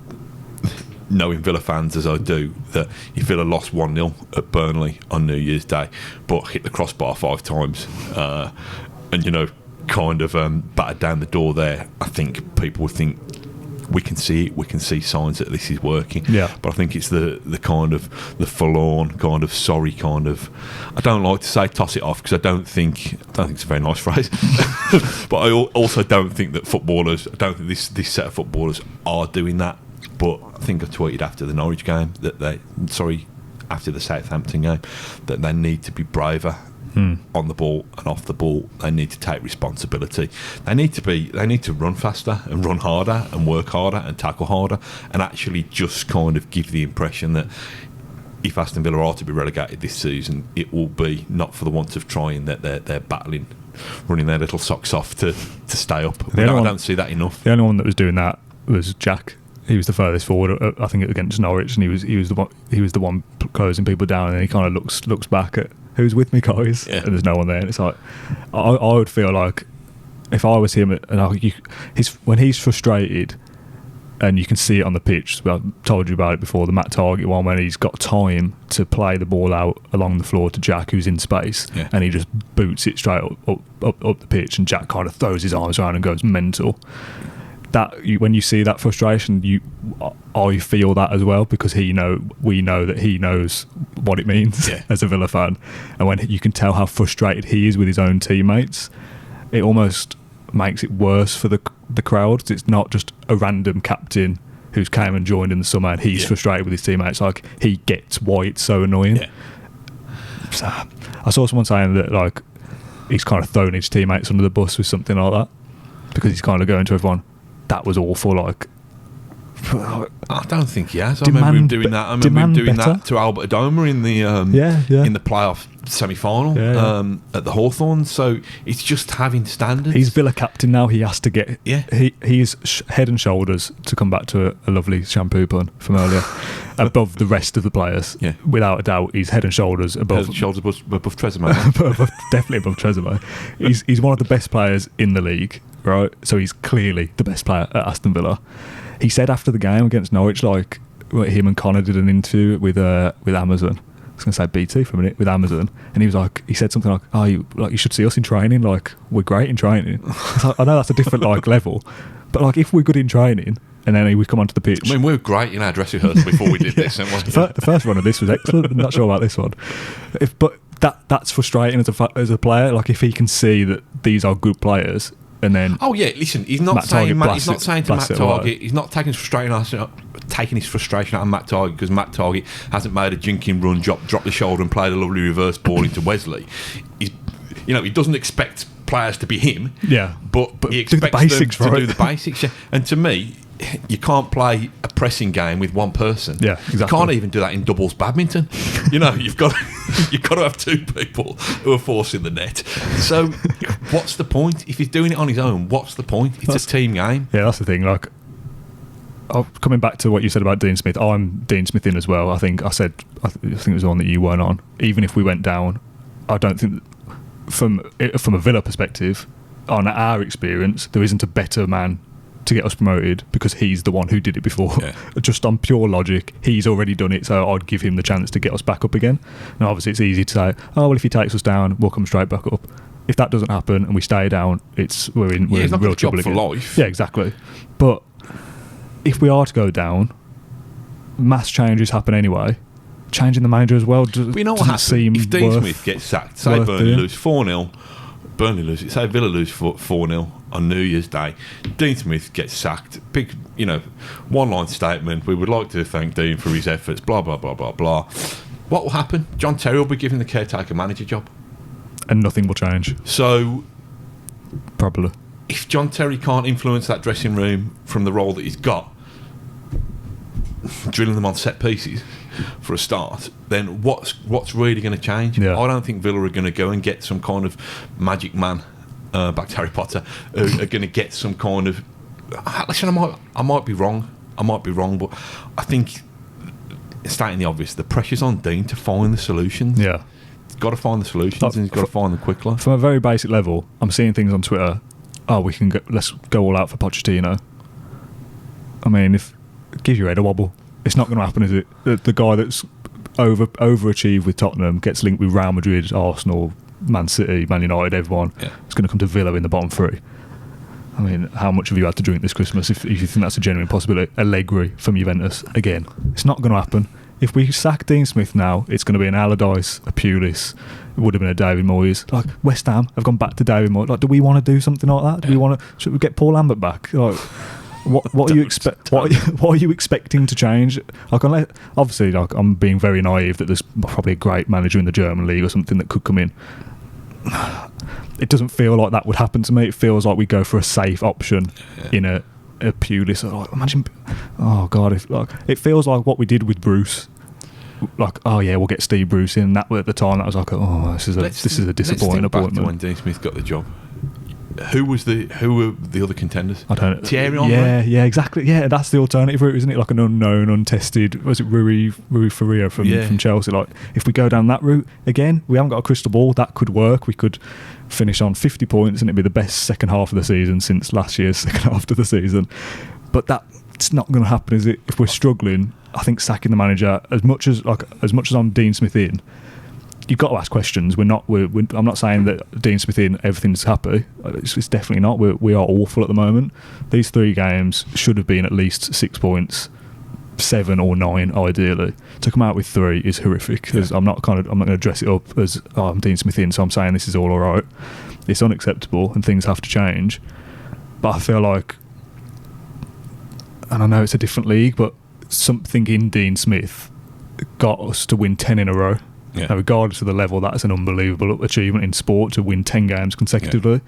knowing Villa fans as I do, that if Villa lost 1-0 at Burnley on New Year's Day but hit the crossbar 5 times and kind of battered down the door there, I think people would think we can see it, we can see signs that this is working. But I think it's the kind of the forlorn kind of sorry kind of, I don't like to say toss it off because I don't think it's a very nice phrase but I also don't think that this set of footballers are doing that. But I think I tweeted after the Norwich game after the Southampton game, that they need to be braver on the ball and off the ball. They need to take responsibility. They need to run faster and run harder and work harder and tackle harder, and actually just kind of give the impression that if Aston Villa are to be relegated this season, it will be not for the want of trying, that they're battling, running their little socks off to stay up. I don't see that enough. The only one that was doing that was Jack. He was the furthest forward, I think, against Norwich, and he was the one closing people down, and he kind of looks back at who's with me, guys, and there's no one there. And it's like I would feel like if I was him, and when he's frustrated, and you can see it on the pitch. I told you about it before, the Matt Target one, when he's got time to play the ball out along the floor to Jack, who's in space, and he just boots it straight up the pitch, and Jack kind of throws his arms around and goes mental. When you see that frustration, I feel that as well, because we know that he knows what it means as a Villa fan, and when you can tell how frustrated he is with his own teammates, it almost makes it worse for the crowd. It's not just a random captain who's came and joined in the summer and he's frustrated with his teammates. Like, he gets why it's so annoying. So, I saw someone saying that like he's kind of thrown his teammates under the bus with something like that, because he's kind of going to everyone, that was awful. Like, I don't think he has. I remember him doing that. That to Albert Adoma in the playoff semi-final at the Hawthorns. So it's just having standards. He's Villa captain now. He has to get. He's head and shoulders, to come back to a lovely shampoo pun from earlier, above the rest of the players. Yeah, without a doubt, he's head and shoulders above. Above Trezeguet. Definitely above Trezeguet. He's one of the best players in the league, right? So he's clearly the best player at Aston Villa. He said after the game against Norwich, like, him and Connor did an interview with Amazon. I was going to say BT for a minute, with Amazon, and he said something like, "Oh, you should see us in training. Like, we're great in training." Like, I know that's a different level, but like, if we're good in training and then we come onto the pitch, I mean, we were great in our dress rehearsal before we did this. The first run of this was excellent. I'm not sure about this one, but that's frustrating as a player. Like, if he can see that these are good players. And then, listen, he's not saying to Matt Target, he's not taking his frustration out of Matt Target because Matt Target hasn't made a jinking run, dropped the shoulder and played a lovely reverse ball into Wesley. He doesn't expect players to be him, but he expects them to do the basics. And to me, you can't play a pressing game with one person. Yeah, exactly. You can't even do that in doubles badminton. You've got to have two people who are forcing the net. So what's the point? If he's doing it on his own, what's the point? It's a team game. Yeah, that's the thing. Like, coming back to what you said about Dean Smith, I'm Dean Smith in as well. I think it was the one that you weren't on. Even if we went down, I don't think from a Villa perspective, on our experience, there isn't a better man to get us promoted, because he's the one who did it before. Just on pure logic, he's already done it, so I'd give him the chance to get us back up again. Now obviously it's easy to say, oh well, if he takes us down, we'll come straight back up. If that doesn't happen and we stay down, we're in real trouble again. For life. Yeah, exactly. But if we are to go down, mass changes happen anyway. Changing the manager as well doesn't seem if Dean Smith gets sacked, say Burnley lose 4-0, say Villa lose 4-0 on New Year's Day, Dean Smith gets sacked, big, one-line statement, we would like to thank Dean for his efforts, blah, blah, blah, blah, blah. What will happen? John Terry will be given the caretaker manager job. And nothing will change. So Probably. If John Terry can't influence that dressing room from the role that he's got, drilling them on set pieces for a start, then what's really going to change? Yeah. I don't think Villa are going to go and get some kind of magic man, back to Harry Potter, are going to get some kind of... Listen, I might be wrong, but I think, stating the obvious, the pressure's on Dean to find the solutions. Yeah. He's got to find the solutions, and he's got to find them quickly. From a very basic level, I'm seeing things on Twitter, let's go all out for Pochettino. I mean, give your head a wobble. It's not going to happen, is it? The guy that's overachieved with Tottenham gets linked with Real Madrid, Arsenal, Man City, Man United, everyone. Yeah. It's going to come to Villa in the bottom three. I mean, how much have you had to drink this Christmas if you think that's a genuine possibility? Allegri from Juventus, again. It's not going to happen. If we sack Dean Smith now, it's going to be an Allardyce, a Pulis. It would have been a David Moyes. Like, West Ham have gone back to David Moyes. Like, do we want to do something like that? Should we get Paul Lambert back? Like, what are you what are you expecting to change? Like, obviously, like, I'm being very naive that there's probably a great manager in the German league or something that could come in. It doesn't feel like that would happen to me. It feels like we go for a safe option in a Pulis. Like, imagine, oh god, it feels like what we did with Bruce. Like, oh yeah, we'll get Steve Bruce in. That at the time, that was like, oh, this is a disappointing appointment. Back to when Dean Smith got the job. Who were the other contenders? I don't know. Thierry Henry? Yeah, exactly. Yeah, that's the alternative route, isn't it? Like an unknown, untested. Was it Rui Faria from Chelsea? Like, if we go down that route again, we haven't got a crystal ball. That could work. We could finish on 50 points, and it'd be the best second half of the season since last year's second half of the season. But that's not going to happen, is it? If we're struggling, I think sacking the manager, as much as I'm Dean Smith in, you've got to ask questions. I'm not saying that Dean Smith in, everything's happy. It's definitely not. We are awful at the moment. These 3 games should have been at least 6 points, 7 or 9 ideally. To come out with 3 is horrific. Yeah. I'm not going to dress it up as I'm Dean Smith in, so I'm saying this is all right. It's unacceptable and things have to change. But I feel like, and I know it's a different league, but something in Dean Smith got us to win 10 in a row. Yeah. Now, regardless of the level, that's an unbelievable achievement in sport, to win 10 games consecutively.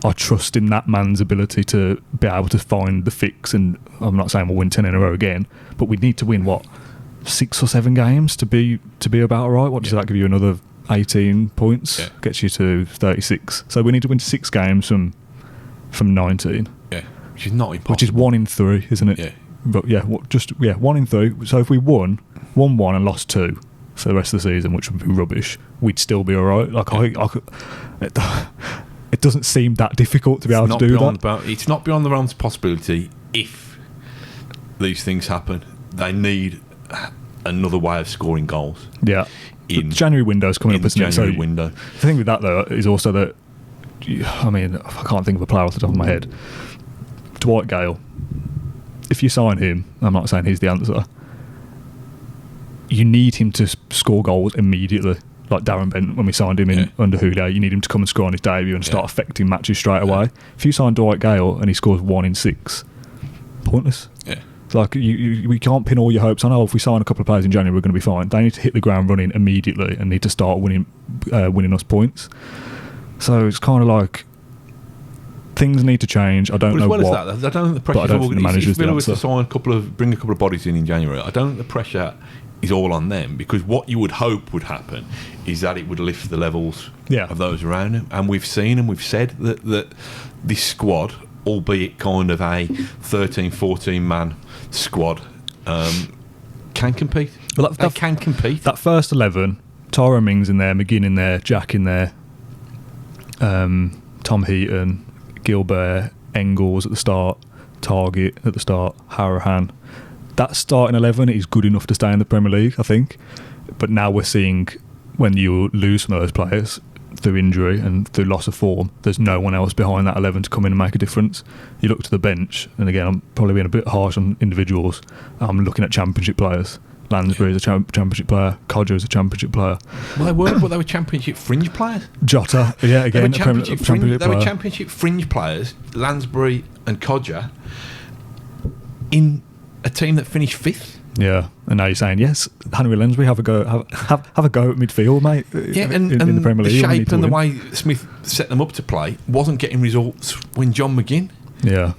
Yeah. I trust in that man's ability to be able to find the fix, and I'm not saying we'll win 10 in a row again, but we need to win, 6 or 7 games to be about right? What does that give you? Another 18 points? Yeah. Gets you to 36. So we need to win 6 games from 19. Yeah, which is not impossible. Which is 1 in 3, isn't it? Yeah. But 1 in 3. So if we won 1 and lost 2 for the rest of the season, which would be rubbish, we'd still be alright. Like, it doesn't seem that difficult to be able to do that. It's not beyond the realms of possibility. If these things happen, they need another way of scoring goals. Yeah, the January window's coming up, isn't it? January window. The thing with that, though, is also that, I mean, I can't think of a player off the top of my head. Dwight Gale. If you sign him, I'm not saying he's the answer, you need him to score goals immediately. Like Darren Bent, when we signed him in under Houdet, you need him to come and score on his debut and start affecting matches straight away. If you sign Dwight Gale and he scores 1 in 6, pointless. Yeah. Like, we can't pin all your hopes on, if we sign a couple of players in January, we're going to be fine. They need to hit the ground running immediately and need to start winning us points. So it's kind of like, things need to change. I don't know what. As that, I don't think the pressure. I don't think the manager's the answer. If Villa was to bring a couple of bodies in January, I don't think the pressure is all on them, because what you would hope would happen is that it would lift the levels of those around him. And we've seen and we've said that this squad, albeit kind of a 13, 14 man squad, can compete. Well, they can compete. That first 11, Tyrone Mings in there, McGinn in there, Jack in there, Tom Heaton, Gilbert, Engels at the start, Target at the start, Harahan. That starting 11 is good enough to stay in the Premier League, I think. But now we're seeing, when you lose some of those players through injury and through loss of form, there's no one else behind that 11 to come in and make a difference. You look to the bench, and again, I'm probably being a bit harsh on individuals. I'm looking at Championship players. Lansbury is a Championship player. Codger is a Championship player. Well, they weren't, but they were Championship fringe players. Jota, again, they were Championship fringe players, Lansbury and Codger, in a team that finished 5th. Yeah, and now you're saying yes, Henry Lensbury, have a go at midfield, mate. Yeah, and in the Premier League, the shape and the way Smith set them up to play wasn't getting results when John McGinn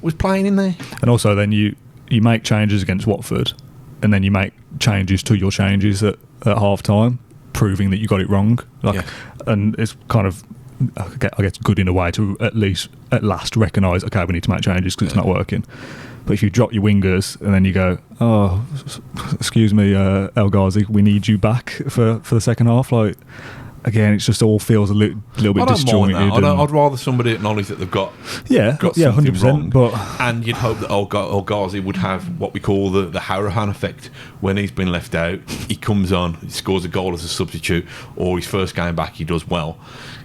was playing in there. And also, then you make changes against Watford, and then you make changes to your changes at half time, proving that you got it wrong. And it's kind of, I guess, good in a way to at last recognise, okay, we need to make changes because it's not working. But if you drop your wingers and then you go, oh, excuse me, El Ghazi, we need you back for the second half, like, again, it just all feels a little bit disjointed. I'd rather somebody acknowledge that they've got something 100%, wrong. But and you'd hope that El Ghazi would have what we call the Harahan effect. When he's been left out, he comes on, he scores a goal as a substitute, or his first game back he does well.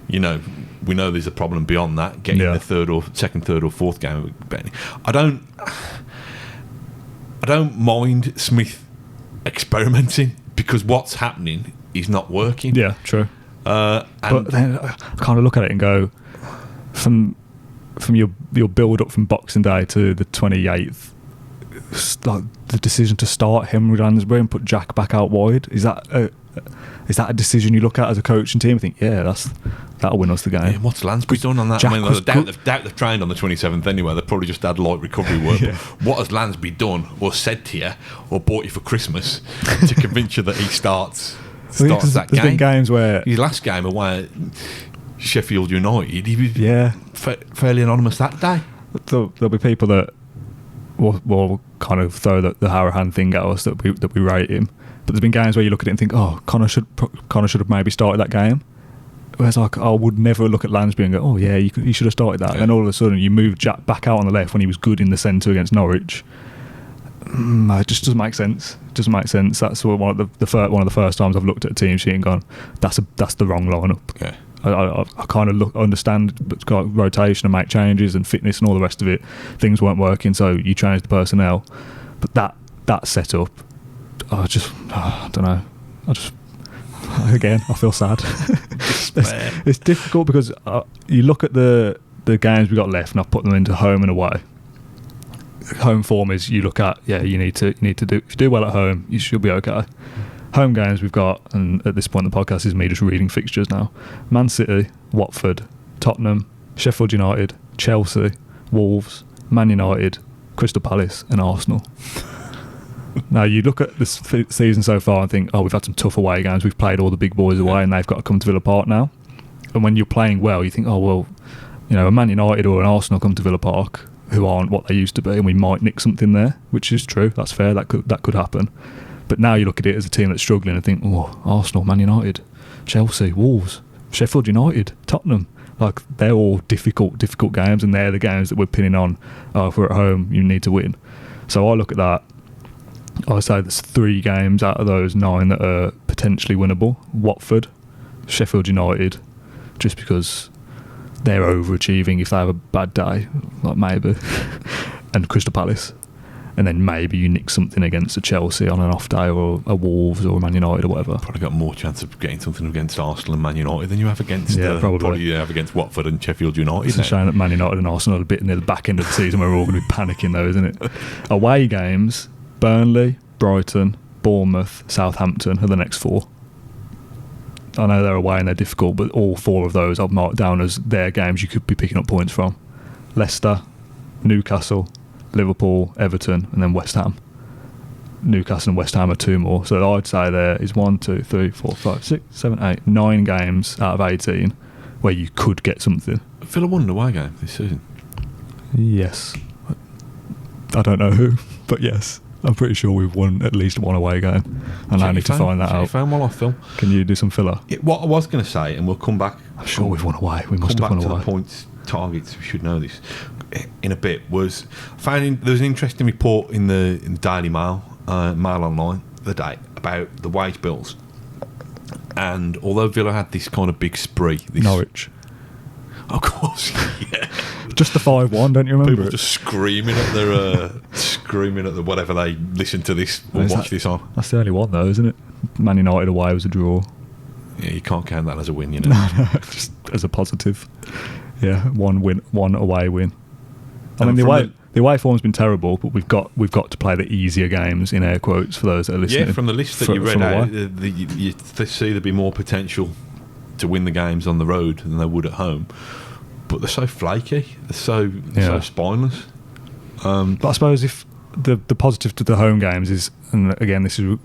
You know, we know there's a problem beyond that, getting the third or fourth game. I don't mind Smith experimenting, because what's happening is not working. Yeah, true. But then I kind of look at it and go, from your build up from Boxing Day to the 28th, like the decision to start Henry Lansbury and put Jack back out wide, is that a decision you look at as a coaching team and think, that'll win us the game? Yeah, what's Lansbury done on that? Jack, I mean, I doubt they've trained on the 27th anyway. They've probably just had light recovery work. What has Lansbury done or said to you or bought you for Christmas to convince you that he starts that game? There's been games where his last game away at Sheffield United, he was fairly anonymous that day. There'll be people that will kind of throw the Harahan thing at us that we rate him. But there's been games where you look at it and think, oh, Connor should have maybe started that game. Whereas I would never look at Lansbury and go, oh yeah, you should have started that. And then all of a sudden you move Jack back out on the left when he was good in the centre against Norwich. It just doesn't make sense. It doesn't make sense. That's one of the first times I've looked at a team sheet and gone, that's the wrong lineup. Yeah. I kind of understand it's got rotation and make changes and fitness and all the rest of it. Things weren't working, so you changed the personnel. But that setup, I don't know. Again, I feel sad. It's difficult because you look at the games we got left, and I've put them into home and away. Home form is, you look at, you need to do, if you do well at home, you should be okay. Home games we've got, and at this point in the podcast is me just reading fixtures now: Man City, Watford, Tottenham, Sheffield United, Chelsea, Wolves, Man United, Crystal Palace and Arsenal. Now you look at this season so far and think, we've had some tough away games, we've played all the big boys away and they've got to come to Villa Park now. And when you're playing well, you think, a Man United or an Arsenal come to Villa Park who aren't what they used to be, and we might nick something there, which is true, that's fair, that could happen. But now you look at it as a team that's struggling and think, Arsenal, Man United, Chelsea, Wolves, Sheffield United, Tottenham, like they're all difficult games, and they're the games that we're pinning on, if we're at home you need to win. So I look at that, I say there's 3 games out of those 9 that are potentially winnable: Watford, Sheffield United, just because they're overachieving if they have a bad day, like maybe, and Crystal Palace. And then maybe you nick something against a Chelsea on an off day, or a Wolves or a Man United or whatever. Probably got more chance of getting something against Arsenal and Man United than you have against probably you have against Watford and Sheffield United. It's a shame that Man United and Arsenal are a bit near the back end of the season where we're all going to be panicking though, isn't it? Away games: Burnley, Brighton, Bournemouth, Southampton are the next 4. I know they're away and they're difficult, but all 4 of those I've marked down as their games you could be picking up points from. Leicester, Newcastle, Liverpool, Everton, and then West Ham. Newcastle and West Ham are 2 more. So I'd say there is 1, 2, 3, 4, 5, 6, 7, 8, 9 games out of 18 where you could get something. Villa won an away game this season. Yes. I don't know who, but yes. I'm pretty sure we've won at least 1 away game, and I need to find that out. Phone while I film. Can you do some filler? What I was going to say, and we'll come back. I'm sure we've won away. We must have won away. Come back to the points targets. We should know this in a bit. There's an interesting report in the Daily Mail, Mail Online, the day about the wage bills, and although Villa had this kind of big spree, Norwich. Of course, yeah. Just the 5-1, don't you remember? People just screaming at the whatever they listen to this or watch this on. That's the only one though, isn't it? Man United away was a draw. Yeah, you can't count that as a win, you know. No, just as a positive. Yeah, 1 away win. I mean, the the away form's been terrible, but we've got to play the easier games in air quotes for those that are listening. Yeah, from the list that you read out, you see there'd be more potential to win the games on the road than they would at home. But they're so flaky, they're so spineless. But I suppose if the positive to the home games is, and again this is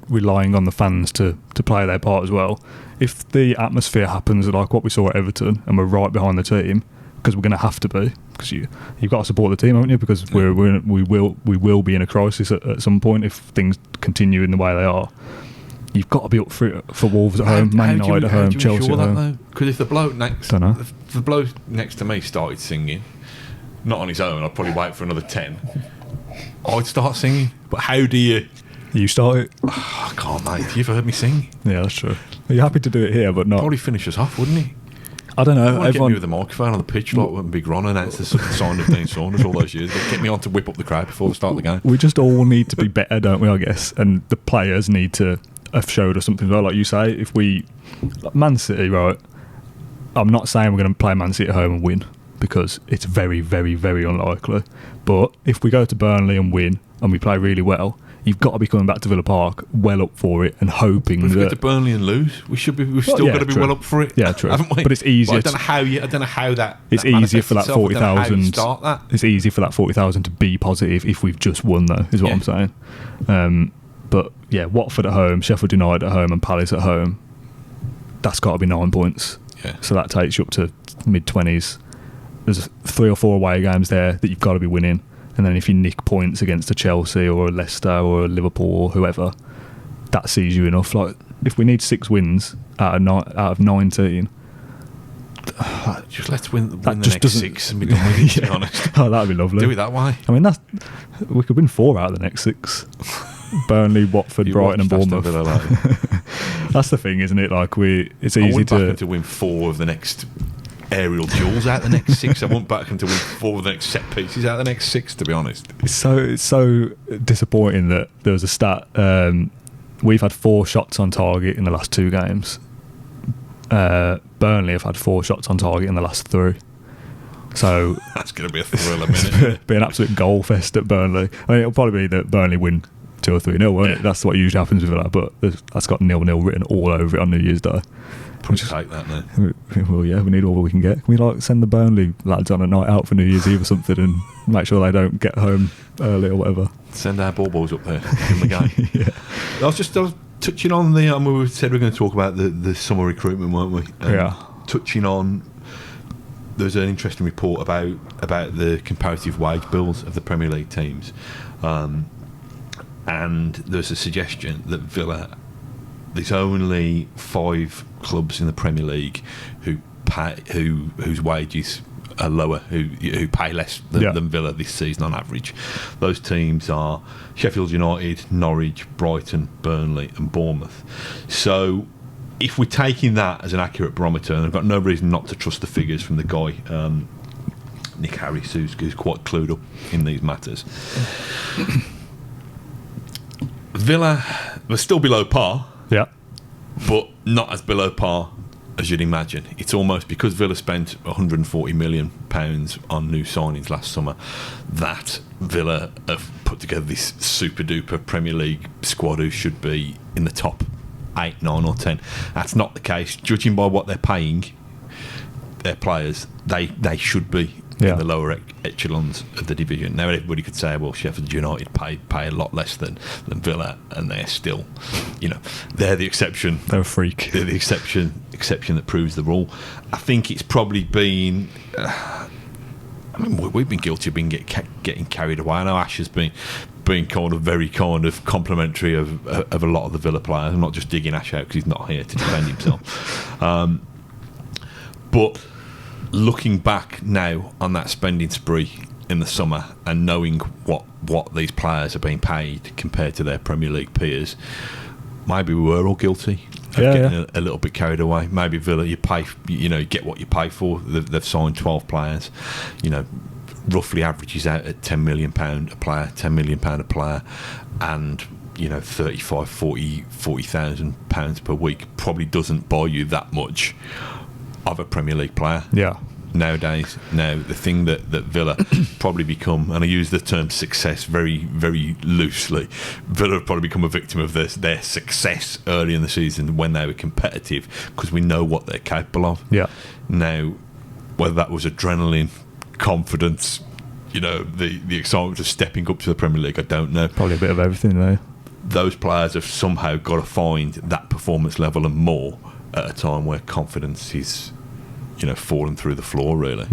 relying on the fans to play their part as well, if the atmosphere happens like what we saw at Everton and we're right behind the team, because we're going to have to be, because you've got to support the team, haven't you, because we will be in a crisis at some point if things continue in the way they are. You've got to be up for Wolves at home, Man United at home, Chelsea at home. Because if the bloke next to me started singing, not on his own, I'd probably wait for another 10. I'd start singing. But how do you... You start it? Oh, I can't, mate. You've heard me sing? Yeah, that's true. You're happy to do it here, but not... Probably finish us off, wouldn't he? I don't know. Everyone get me with the microphone on the pitch like when Big Ron announced the sign of Dean Saunders all those years. Get me on to whip up the crowd before we start the game. We just all need to be better, don't we, I guess? And the players need to have showed us something as well. Like you say, if we... Like Man City, right? I'm not saying we're going to play Man City at home and win, because it's very, very, very unlikely. But if we go to Burnley and win, and we play really well, you've got to be coming back to Villa Park well up for it and hoping that... If we go to Burnley and lose, we've still got to be well up for it. Yeah, true. Haven't we? But it's easier. I don't know how that. It's easier for that 40,000. It's easier for that 40,000 to be positive if we've just won, though. Is what I'm saying. But yeah, Watford at home, Sheffield United at home, and Palace at home. That's got to be 9 points. Yeah. So that takes you up to mid-20s. There's 3 or 4 away games there that you've got to be winning. And then if you nick points against a Chelsea or a Leicester or a Liverpool or whoever, that sees you enough. Like, if we need 6 wins out of 19, just let's win the next 6 and be done with it, to be honest. Oh, that'd be lovely. Do it that way. I mean, we could win 4 out of the next 6. Burnley, Watford, Brighton and Bournemouth. That's the thing, isn't it? Like, it's easy to win 4 of the next aerial duels out the next 6. I want back to win 4 of the next set pieces out the next 6, to be honest. It's so disappointing that there was a stat. We've had 4 shots on target in the last 2 games. Burnley have had 4 shots on target in the last 3. So that's going to be a thriller, minute. Be an absolute goal fest at Burnley. I mean, it'll probably be that Burnley win 2 or 3-0, won't it? That's what usually happens with that. But that's got 0-0 written all over it on New Year's Day. Probably take that now. Well, yeah, we need all we can get. Can we send the Burnley lads on a night out for New Year's Eve or something and make sure they don't get home early or whatever? Send our ball-boys up there in the game. Yeah. I was touching on we said we were going to talk about the summer recruitment, weren't we? Touching on, there was an interesting report about the comparative wage bills of the Premier League teams, and there's a suggestion that Villa, there's only 5 clubs in the Premier League whose wages are lower, who pay less than Villa this season on average. Those teams are Sheffield United, Norwich, Brighton, Burnley and Bournemouth. So if we're taking that as an accurate barometer, and I've got no reason not to trust the figures from the guy Nick Harris, who's quite clued up in these matters, Villa were still below par, but not as below par as you'd imagine. It's almost because Villa spent £140 million on new signings last summer that Villa have put together this super duper Premier League squad who should be in the top 8, 9 or 10. That's not the case. Judging by what they're paying their players, they should be in the lower echelons of the division. Now everybody could say, well, Sheffield United pay a lot less than Villa, and they're still, they're the exception. They're a freak. They're the exception that proves the rule. I think it's probably been we've been guilty of getting carried away. I know Ash has been very complimentary of a lot of the Villa players. I'm not just digging Ash out because he's not here to defend himself. But looking back now on that spending spree in the summer and knowing what these players are being paid compared to their Premier League peers, maybe we were all guilty of getting a little bit carried away. Maybe Villa, you get what you pay for. They've signed 12 players, roughly averages out at £10 million a player, £10 million a player, and 40,000 pounds per week probably doesn't buy you that much of a Premier League player. nowadays. Now, the thing that Villa probably become, and I use the term success very, very loosely, Villa have probably become a victim of their success early in the season when they were competitive, because we know what they're capable of. Yeah. Now, whether that was adrenaline, confidence, the excitement of stepping up to the Premier League, I don't know. Probably a bit of everything though. Those players have somehow got to find that performance level and more at a time where confidence is, falling through the floor, really.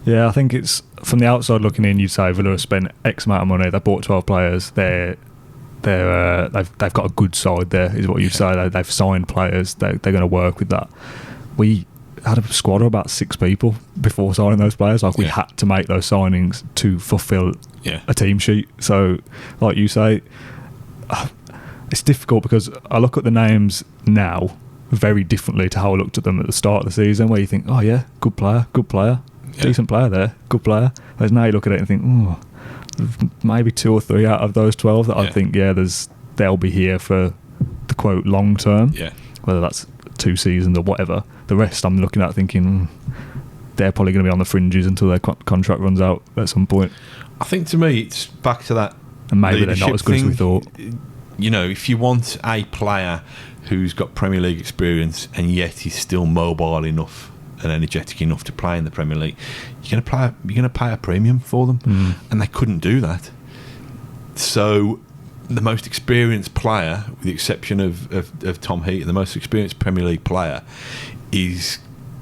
Yeah, I think it's, from the outside looking in, you'd say Villa have spent X amount of money. They bought 12 players. They've got a good side there, is what you'd say. They've signed players. They're going to work with that. We had a squad of about 6 people before signing those players. We had to make those signings to fulfil a team sheet. So, like you say, it's difficult because I look at the names now very differently to how I looked at them at the start of the season, where you think, oh yeah, good player, decent player there, good player. Whereas now you look at it and think, maybe 2 or 3 out of those 12 that I think, they'll be here for the quote long term. Yeah. Whether that's 2 seasons or whatever. The rest I'm looking at thinking they're probably going to be on the fringes until their contract runs out at some point. I think to me it's back to that. And maybe they're not as good as we thought. If you want a player who's got Premier League experience and yet he's still mobile enough and energetic enough to play in the Premier League, you're going to pay a premium for them, and they couldn't do that. So the most experienced player, with the exception of Tom Heaton, the most experienced Premier League player is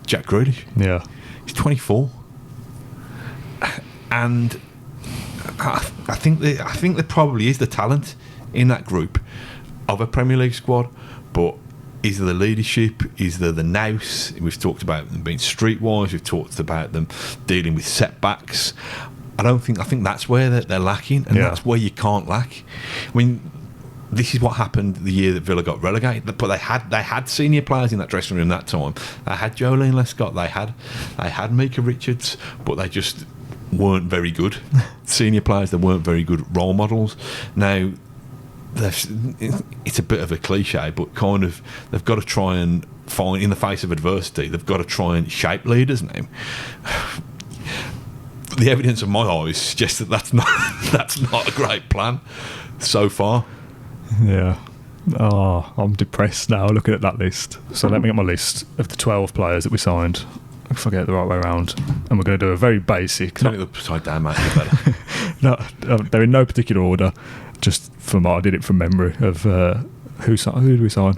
Jack Grealish. Yeah, he's 24, and I think there probably is the talent in that group of a Premier League squad, but is there the leadership? Is there the nous? We've talked about them being streetwise. We've talked about them dealing with setbacks. I think that's where they're lacking, and that's where you can't lack. I mean, this is what happened the year that Villa got relegated. But they had senior players in that dressing room that time. They had Jolene Lescott. They had Mika Richards, but they just weren't very good. Senior players, they weren't very good role models. Now, it's a bit of a cliche, but kind of they've got to try and find, in the face of adversity, they've got to try and shape leaders now. The evidence of my eyes suggests that's not a great plan so far. Yeah. Oh, I'm depressed now looking at that list. So let me get my list of the 12 players that we signed. If I get it the right way around, and we're going to do a very basic. Turn it upside down, mate. Better. No, they're in no particular order. Just from I did it from memory of who did we sign.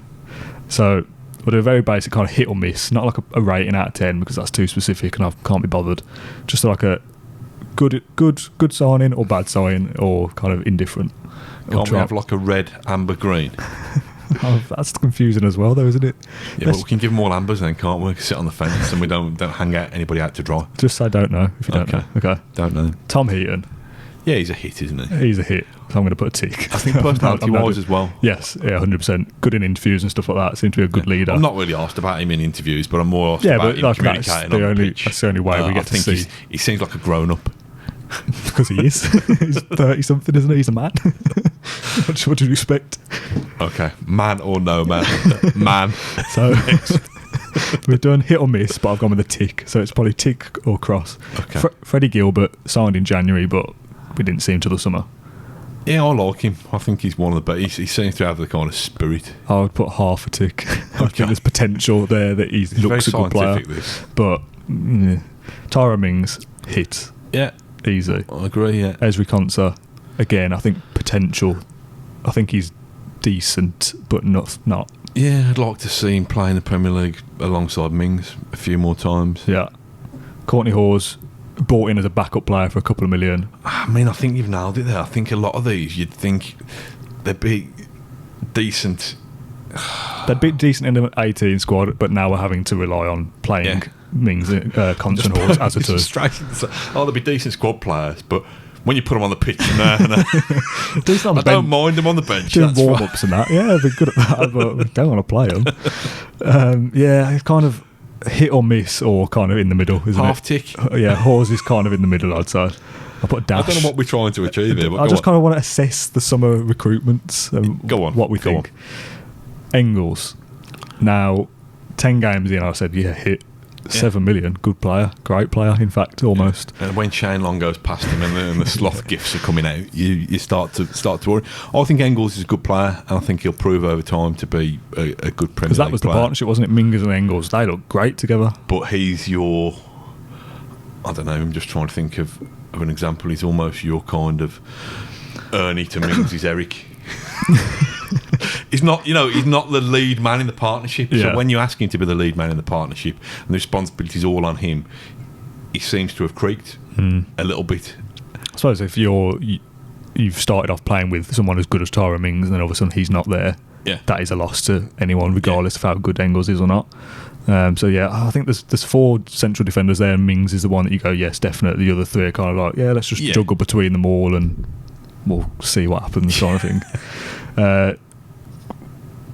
So we'll do a very basic kind of hit or miss, not like a rating out of 10 because that's too specific and I can't be bothered. Just like a good signing or bad signing or kind of indifferent. Can't we have like a red, amber, green? That's confusing as well, though, isn't it? Yeah, but we can give them all ambers then, can't we? Sit on the fence and we don't hang anybody out to dry. Just say don't know if you don't know. Okay. Don't know. Tom Heaton. Yeah, he's a hit, isn't he? He's a hit. So I'm going to put a tick. I think personality-wise as well. Yes, yeah, 100%. Good in interviews and stuff like that. Seems to be a good leader. I'm not really asked about him in interviews, but I'm more asked about him communicating on the pitch. That's the only way we get to see. He seems like a grown-up. Because he is. He's 30-something, isn't he? He's a man. What do you expect? Okay. Man or no man? Man. So we've done hit or miss, but I've gone with a tick. So it's probably tick or cross. Okay. Freddie Gilbert signed in January, but we didn't see him till the summer. Yeah, I like him. I think he's one of the best. He seems to have the kind of spirit. I would put half a tick. I think there's potential there that he looks a good player. But Tyrone Mings, hit. Yeah. Easy. I agree, yeah. Ezri Konsa, again, I think potential. I think he's decent, but not. Yeah, I'd like to see him play in the Premier League alongside Mings a few more times. Yeah. Courtney Hawes, bought in as a backup player for a couple of million. I mean, I think you've nailed it there. I think a lot of these, you'd think they'd be decent. They'd be decent in the 18 squad, but now we're having to rely on playing Mings, Konsa and Hawes as a two. They'd be decent squad players, but when you put them on the pitch, I don't mind them on the bench. Doing warm-ups and that, yeah, they're good at that, but we don't want to play them. It's kind of hit or miss, or kind of in the middle, isn't Half it? Tick. Yeah, Hawes is kind of in the middle, I'd say. I put a dash. I don't know what we're trying to achieve here. But I just kind of want to assess the summer recruitments and what we think. Engels. Now, 10 games in, I said, hit. 7 million, good player, great player, in fact, almost. And when Shane Long goes past him and the sloth gifts are coming out, you start to worry. I think Engels is a good player, and I think he'll prove over time to be a good Premier League player. Because that was the partnership, wasn't it? Mingers and Engels, they look great together. But he's your, I don't know, I'm just trying to think of an example. He's almost your kind of Ernie to Mings' Eric. He's not the lead man in the partnership. Yeah. So when you ask him to be the lead man in the partnership and the responsibility's all on him, he seems to have creaked a little bit. I suppose if you've started off playing with someone as good as Tyrone Mings and then all of a sudden he's not there, that is a loss to anyone, regardless of how good Engels is or not. So I think there's 4 central defenders there, and Mings is the one that you go, yes, definitely. The other 3 are kind of like, let's just juggle between them all and we'll see what happens, kind of thing.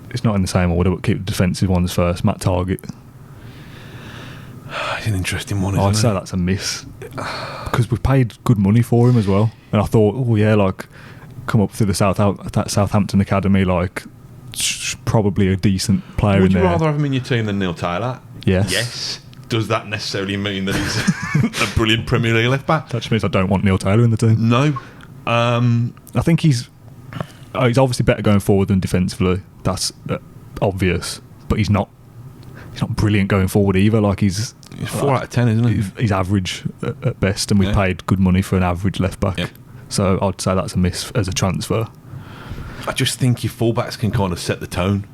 It's not in the same order, but keep the defensive ones first. Matt Target. It's an interesting one, isn't I'd say that's a miss. Because we've paid good money for him as well. And I thought, come up through the Southampton Academy, probably a decent player in there. Would you rather have him in your team than Neil Taylor? Yes. Yes. Does that necessarily mean that he's a brilliant Premier League left back? That just means I don't want Neil Taylor in the team. No. I think he's obviously better going forward than defensively. That's obvious, but he's not brilliant going forward either. He's 4 out of 10, isn't he? He's average at best, and we paid good money for an average left back. Yep. So I'd say that's a miss as a transfer. I just think your fullbacks can kind of set the tone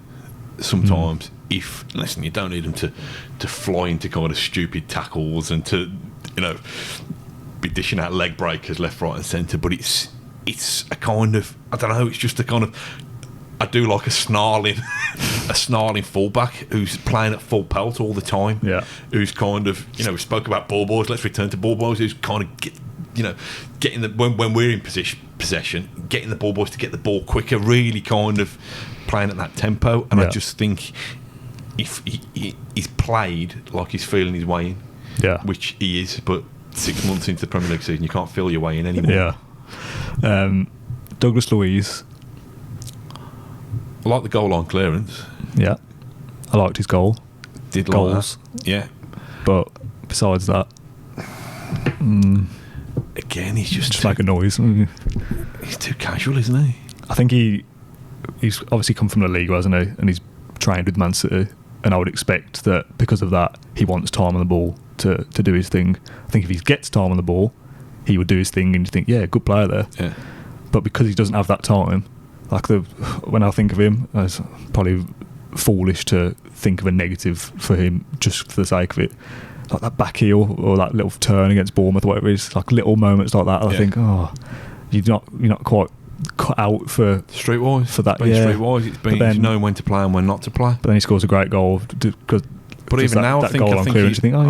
sometimes. Listen, you don't need them to fly into kind of stupid tackles and to be dishing out leg breakers left, right, and centre. But it's a kind of, I don't know. It's just a kind of, I do like a snarling fullback who's playing at full pelt all the time. Yeah. Who's kind of, we spoke about ball boys. Let's return to ball boys. Who's kind of getting the when we're in possession, getting the ball boys to get the ball quicker. Really kind of playing at that tempo. And I just think if he's played like he's feeling his way in, which he is, but 6 months into the Premier League season, you can't feel your way in anymore. Yeah. Douglas Luiz. I like the goal line clearance. Yeah, I liked his goal. Did goals. Like that. Yeah, but besides that, again, he's just like a noise. He's too casual, isn't he? I think he's obviously come from the league, hasn't he? And he's trained with Man City, and I would expect that because of that, he wants time on the ball to do his thing. I think if he gets time on the ball, he would do his thing, and you think, good player there. Yeah. But because he doesn't have that time, when I think of him, it's probably foolish to think of a negative for him just for the sake of it. Like that back heel or that little turn against Bournemouth, or whatever it is, like little moments like that. I think, you're not quite cut out for streetwise for that. Streetwise, it's been knowing when to play and when not to play. But then he scores a great goal. But even now, I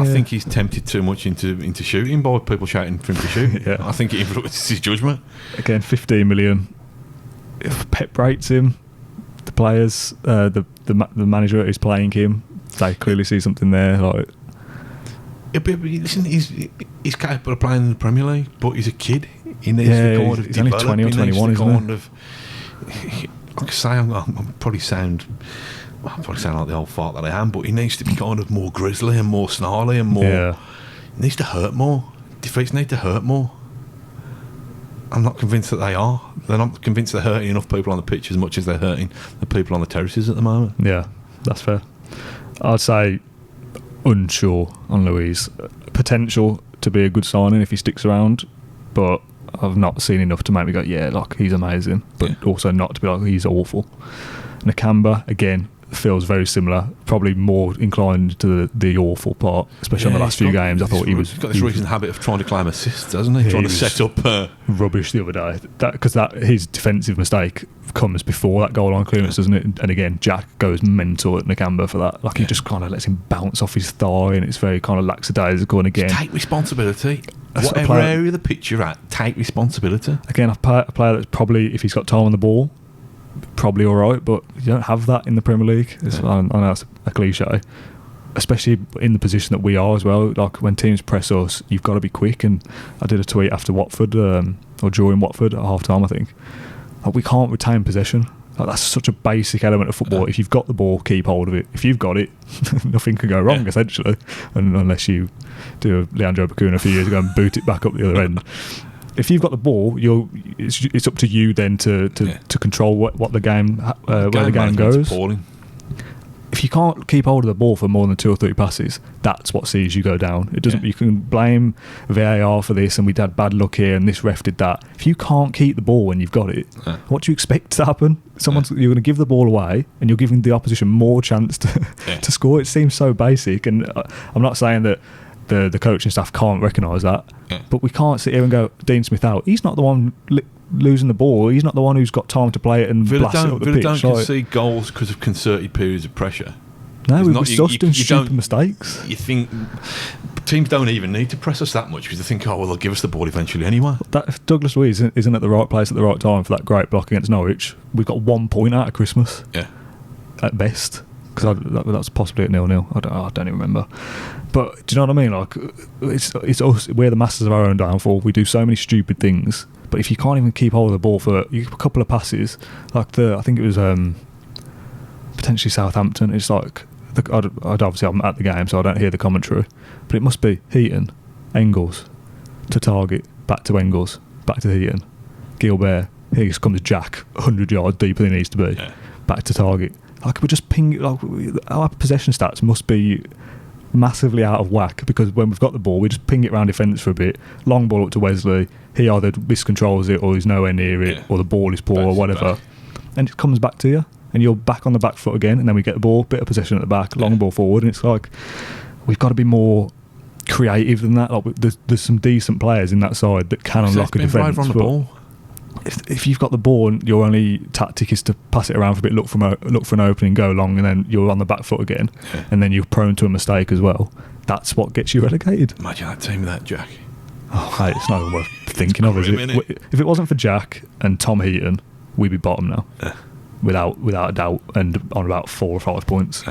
think he's tempted too much into shooting by people shouting for him to shoot. I think it influences his judgment. Again, 15 million. If Pep rates him, the players, the manager is playing him. They clearly see something there. Listen, he's capable of playing in the Premier League, but he's a kid. He needs to kind of he's only 20 or 21, isn't he? Like I say, I'm probably sound like the old fart that I am, but he needs to be kind of more grisly and more snarly and more. Yeah. He needs to hurt more. Defeats need to hurt more. I'm not convinced that they are. They're not convinced they're hurting enough people on the pitch as much as they're hurting the people on the terraces at the moment. Yeah, that's fair. I'd say unsure on Luiz. Potential to be a good signing if he sticks around, but I've not seen enough to make me go, he's amazing, but also not to be like, he's awful. Nakamba, again, feels very similar, probably more inclined to the awful part, especially on the last few games. I thought he's got this recent habit of trying to claim assists, hasn't he? Trying to set up rubbish the other day. Because his defensive mistake comes before that goal line clearance, doesn't it? And again, Jack goes mental at Nakamba for that. He just kind of lets him bounce off his thigh, and it's very kind of lackadaisical. And again, take responsibility. Whatever area of the pitch you're at, take responsibility. Again, a player that's probably, if he's got time on the ball, probably all right, but you don't have that in the Premier League. I know that's a cliche, especially in the position that we are as well. Like when teams press us, you've got to be quick. And I did a tweet after Watford, or during Watford at half time, I think. We can't retain possession, Like, that's such a basic element of football. If you've got the ball, keep hold of it. If you've got it, nothing can go wrong, essentially, unless you do a Leandro Bacuna a few years ago and boot it back up the other end. If you've got the ball, it's up to you then to control what the game where the game goes. Appalling. If you can't keep hold of the ball for more than 2 or 3 passes, that's what sees you go down. It doesn't. You can blame VAR for this, and we had bad luck here, and this ref did that. If you can't keep the ball when you've got it, what do you expect to happen? You're going to give the ball away, and you're giving the opposition more chance to score. It seems so basic, and I'm not saying that the coaching staff can't recognise that, but we can't sit here and go, Dean Smith out. He's not the one losing the ball. He's not the one who's got time to play it and blast it up the pitch. Don't concede goals because of concerted periods of pressure. No, we've sussed in stupid mistakes. You think teams don't even need to press us that much because they think, oh, well, they'll give us the ball eventually anyway. If Douglas Luiz isn't at the right place at the right time for that great block against Norwich, we've got 1 point out of Christmas. Yeah. At best. Because that's possibly at 0-0. I don't even remember. But do you know what I mean? Like, it's us. We're the masters of our own downfall. We do so many stupid things. But if you can't even keep hold of the ball for a couple of passes, like I think it was potentially Southampton. It's like I'm at the game, so I don't hear the commentary. But it must be Heaton, Engels to Target, back to Engels, back to Heaton, Gilbert. Here comes Jack, 100 yards deeper than he needs to be, back to Target. Like, we're just ping. Like, our possession stats must be massively out of whack because when we've got the ball, we just ping it around defence for a bit. Long ball up to Wesley. He either miscontrols it or he's nowhere near it, or the ball is poor or whatever, and it comes back to you, and you're back on the back foot again. And then we get the ball, bit of possession at the back, long ball forward, and it's like we've got to be more creative than that. Like, there's some decent players in that side that can unlock a defence. On the ball. If you've got the ball and your only tactic is to pass it around for a bit, look for an opening, go long, and then you're on the back foot again, and then you're prone to a mistake as well, that's what gets you relegated. Imagine that team with that Jack. Oh, hey, it's not even worth thinking of, is it? If it wasn't for Jack and Tom Heaton, we'd be bottom now, without a doubt, and on about 4 or 5 points.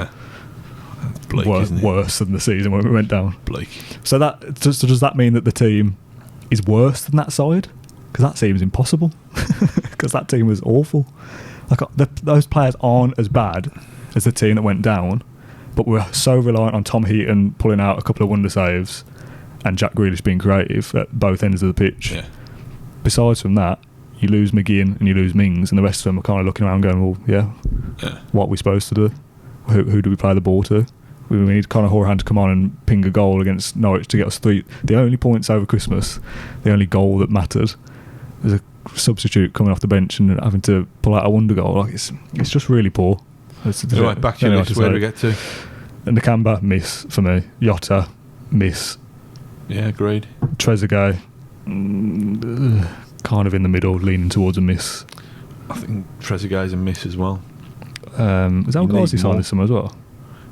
Bleak, isn't it? Worse than the season when we went down. Bleak. So does that mean that the team is worse than that side? Because that seems impossible. Because that team was awful. Like, those players aren't as bad as the team that went down, but we're so reliant on Tom Heaton pulling out a couple of wonder saves and Jack Grealish being creative at both ends of the pitch. Yeah. Besides from that, you lose McGinn and you lose Mings, and the rest of them are kind of looking around going, well, what are we supposed to do? Who do we play the ball to? We need Conor Hourihane to come on and ping a goal against Norwich to get us 3. The only points over Christmas, the only goal that mattered, was a substitute coming off the bench and having to pull out a wonder goal. Like, it's just really poor. Right, back to your list. Where do we get to? And Nakamba, miss for me. Jota, miss. Yeah, agreed. Trezeguet, kind of in the middle, leaning towards a miss. I think Trezeguet's a miss as well. Was that Ghazi signed this summer as well?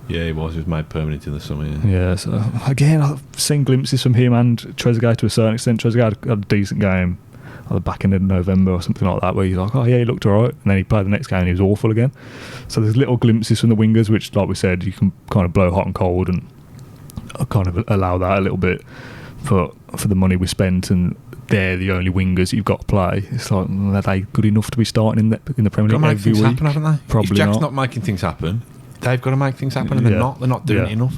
Yeah, he was. He was made permanent in the summer. Yeah. So again, I've seen glimpses from him and Trezeguet to a certain extent. Trezeguet had a decent game at the back end of November or something like that, where he's like, oh yeah, he looked alright, and then he played the next game and he was awful again. So there's little glimpses from the wingers, which, like we said, you can kind of blow hot and cold and kind of allow that a little bit for the money we spent, and they're the only wingers you've got to play. It's like, are they good enough to be starting in the Premier League every week? Happen, haven't they? Probably if Jack's not making things happen, they've got to make things happen, and they're not doing it enough.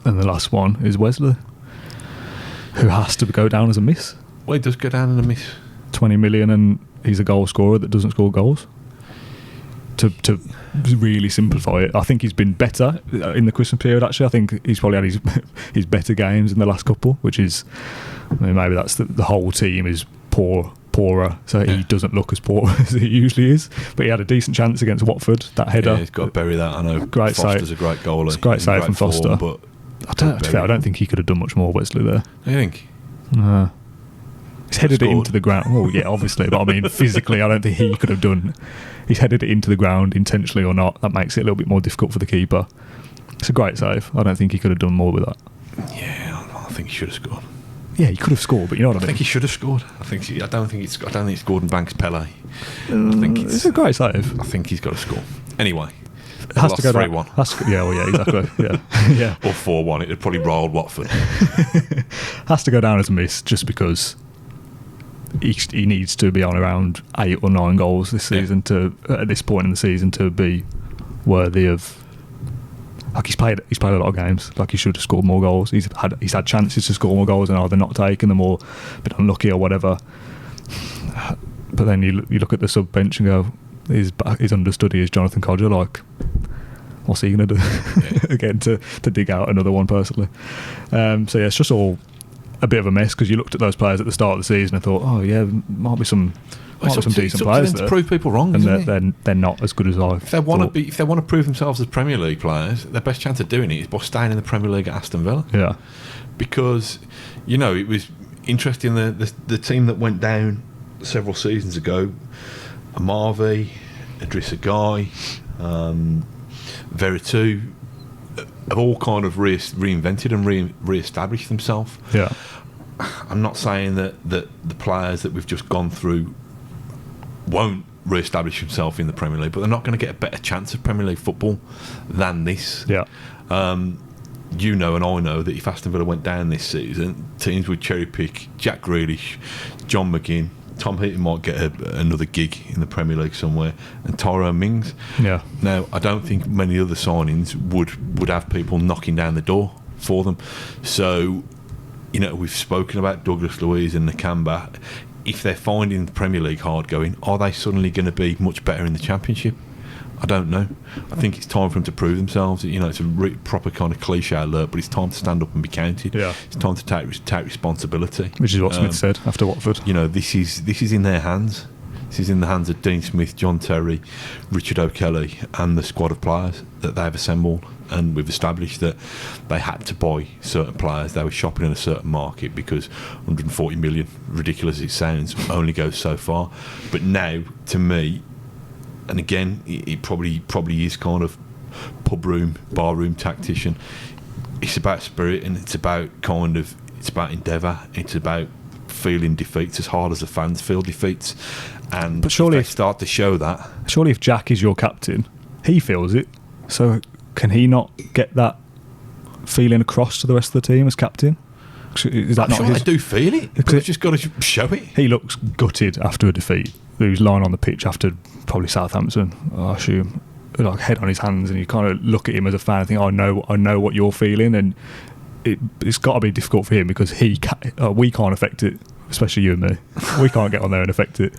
And the last one is Wesley, who has to go down as a miss. Well, he does go down as a miss. 20 million, and he's a goal scorer that doesn't score goals. To really simplify it, I think he's been better in the Christmas period. Actually, I think he's probably had his better games in the last couple, which is, I mean, maybe that's the whole team is poorer, so he doesn't look as poor as he usually is. But he had a decent chance against Watford. That header, he's got to bury that. I know. Great Foster's save. A great goalie. It's a great save from Foster. But I don't think he could have done much more, Wesley, there. You think? He's headed it into the ground. Well, yeah, obviously, but I mean, physically, I don't think he could have done. He's headed it into the ground intentionally or not. That makes it a little bit more difficult for the keeper. It's a great save. I don't think he could have done more with that. Yeah, I think he should have scored. Yeah, he could have scored, but you know what I mean. I think he should have scored. I don't think it's Gordon Banks Pele. I think it's a great save. I think he's got to score. Anyway, it has to go 3-1. Yeah, well, yeah, exactly. yeah. Or 4-1. It'd probably rolled Watford. Has to go down as a miss just because he needs to be on around 8 or 9 goals this season at this point in the season to be worthy of. Like he's played a lot of games. Like he should have scored more goals. He's had chances to score more goals and either not taken them or been unlucky or whatever. But then you look at the sub bench and go, his understudy is Jonathan Codger. Like, what's he going to do again to dig out another one personally? So yeah, it's just all a bit of a mess because you looked at those players at the start of the season and thought, oh yeah, might be some decent players there. To prove people wrong, and they're not as good as I. If they want to prove themselves as Premier League players, their best chance of doing it is by staying in the Premier League at Aston Villa. Yeah, because it was interesting the team that went down several seasons ago, Amavi, Idrissa Gueye, Veretout, have all kind of reinvented and re-established themselves. Yeah, I'm not saying that the players that we've just gone through won't re-establish themselves in the Premier League, but they're not going to get a better chance of Premier League football than this. Yeah. And I know that if Aston Villa went down this season, teams would cherry pick Jack Grealish, John McGinn, Tom Heaton might get another gig in the Premier League somewhere, and Tyrone Mings. Yeah. Now, I don't think many other signings would have people knocking down the door for them. So, we've spoken about Douglas Luiz and Nakamba. If they're finding the Premier League hard going, are they suddenly going to be much better in the Championship? I don't know. I think it's time for them to prove themselves. It's a proper kind of cliche alert, but it's time to stand up and be counted. Yeah. It's time to take responsibility. Which is what Smith said after Watford. This is in their hands. This is in the hands of Dean Smith, John Terry, Richard O'Kelly, and the squad of players that they've assembled. And we've established that they had to buy certain players. They were shopping in a certain market because 140 million, ridiculous as it sounds, only goes so far. But now, to me, and again, it probably is kind of barroom tactician. It's about spirit, and it's about endeavour. It's about feeling defeats as hard as the fans feel defeats. And but surely, if they start to show that, surely if Jack is your captain, he feels it. So can he not get that feeling across to the rest of the team as captain? Is that not his? I do feel it, but they've just got to show it. He looks gutted after a defeat. He was lying on the pitch after probably Southampton, I assume, like head on his hands, and you kind of look at him as a fan and think, I know what you're feeling, and it's got to be difficult for him because we can't affect it, especially you and me. We can't get on there and affect it,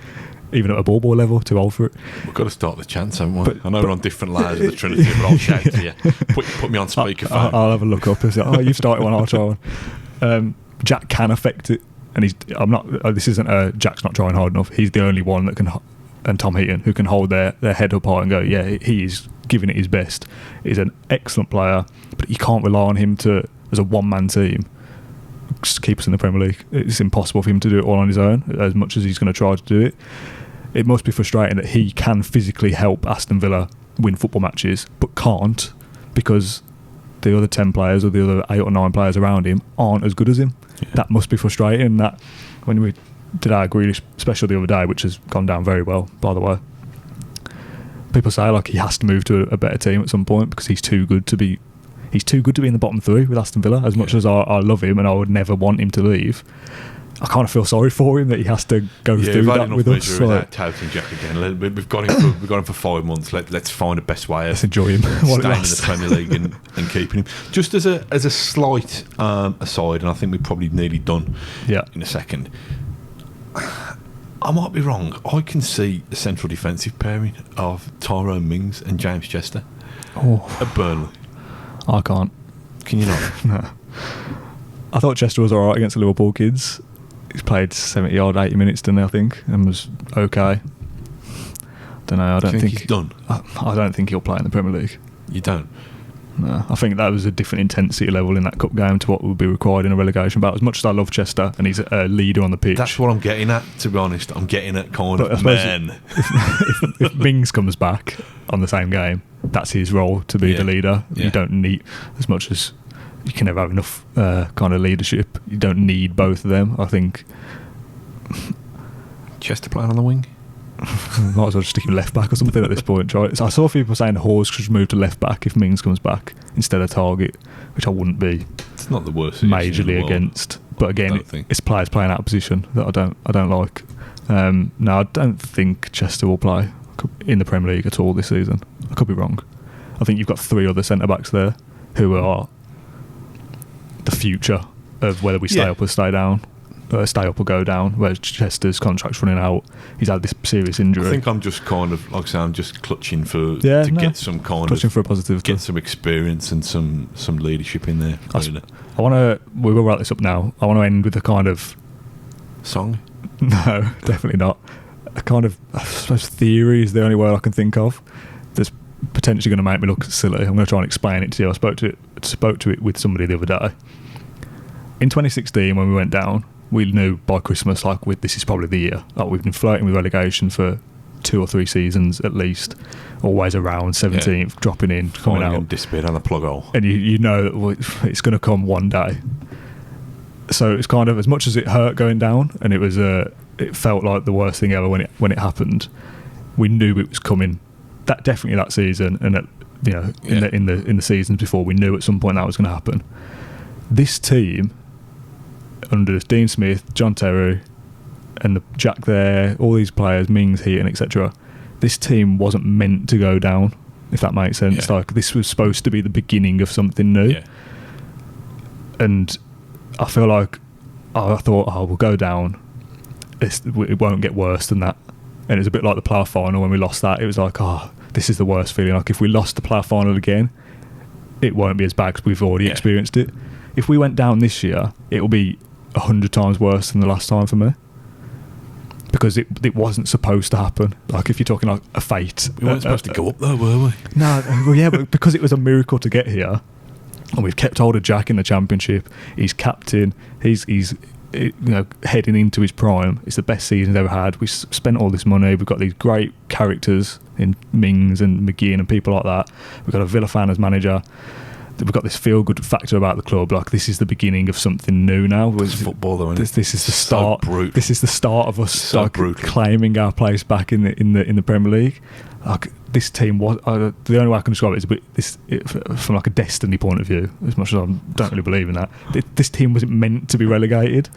even at a ball level, too old for it. We've got to start the chance, haven't we? I know we're on different layers of the Trinity, but I'll shout to you. Put me on speakerphone. I'll have a look up and say, you've started one, I'll try one. Jack can affect it, and this isn't Jack's not trying hard enough. He's the only one that can, and Tom Heaton, who can hold their head up high and go, yeah, he is giving it his best. He's an excellent player, but you can't rely on him as a one-man team, just keep us in the Premier League. It's impossible for him to do it all on his own, as much as he's going to try to do it. It must be frustrating that he can physically help Aston Villa win football matches, but can't because the other 10 players or the other 8 or 9 players around him aren't as good as him. Yeah. That must be frustrating. That when we did our Grealish special the other day, which has gone down very well, by the way, people say like he has to move to a better team at some point because he's too good to be in the bottom 3 with Aston Villa. As much as I love him and I would never want him to leave, I kind of feel sorry for him that he has to go through that with us. Without touting Jack again, we've got him for 5 months. Let's find the best way of enjoy him staying in the Premier League and keeping him. Just as a slight aside, and I think we're probably nearly done in a second. I might be wrong. I can see a central defensive pairing of Tyrone Mings and James Chester at Burnley. I can't. Can you not? No. I thought Chester was alright against the Liverpool kids. He's played 70-odd, 80 minutes, didn't he, I think, and was okay. Don't know. I don't think he's done. I don't think he'll play in the Premier League. You don't? No. I think that was a different intensity level in that cup game to what would be required in a relegation battle. As much as I love Chester and he's a leader on the pitch. That's what I'm getting at, to be honest. I'm getting at kind of men. If Mings comes back on the same game, that's his role to be the leader. Yeah. You don't need, as much as you can never have enough kind of leadership, you don't need both of them, I think. Chester playing on the wing? Might as well just stick him left back or something at this point. So I saw people saying Hawes should move to left back if Mings comes back instead of Target, which I wouldn't be. It's not the worst majorly against. But again, it's players playing out of position that I don't like. No, I don't think Chester will play in the Premier League at all this season. I could be wrong. I think you've got 3 other centre-backs there who are the future of whether we stay up or stay down. Stay up or go down, whereas Chester's contract's running out. He's had this serious injury. I think I'm just kind of, like I say, I'm just clutching get some kind of for a positive, get some experience and some leadership in there. I want to. We will wrap this up now. I want to end with a kind of song. No, definitely not. A kind of, I suppose, theory is the only word I can think of. That's potentially going to make me look silly. I'm going to try and explain it to you. I spoke to it with somebody the other day. In 2016, when we went down, we knew by Christmas, this is probably the year. Like, we've been flirting with relegation for 2 or 3 seasons at least, always around 17th, dropping in, coming out, and disappeared on the plug hole. And you know that it's going to come one day. So it's kind of, as much as it hurt going down, and it felt like the worst thing ever when it happened. We knew it was coming. That definitely that season, and in the seasons before, we knew at some point that was going to happen. This team, under Dean Smith, John Terry, and the Jack there, all these players, Mings, Heaton, etc. This team wasn't meant to go down, if that makes sense. Yeah. Like, this was supposed to be the beginning of something new. Yeah. And I feel like I thought, we'll go down. It won't get worse than that. And it was a bit like the Plough final when we lost that. It was like, this is the worst feeling. Like, if we lost the Plough final again, it won't be as bad because we've already experienced it. If we went down this year, it will be 100 times worse than the last time for me, because it wasn't supposed to happen. Like, if you're talking like a fate, we weren't supposed to go up though, were we? No, well, yeah, but because it was a miracle to get here, and we've kept hold of Jack in the Championship. He's captain. He's heading into his prime. It's the best season he's ever had. We spent all this money. We've got these great characters in Mings and McGinn and people like that. We've got a Villa fan as manager. We've got this feel-good factor about the club. Like, this is the beginning of something new now. It's football, though, isn't it? This is the start. So this is the start of us claiming our place back in the Premier League. Like, this team was the only way I can describe it is from like a destiny point of view. As much as I don't really believe in that, this team wasn't meant to be relegated.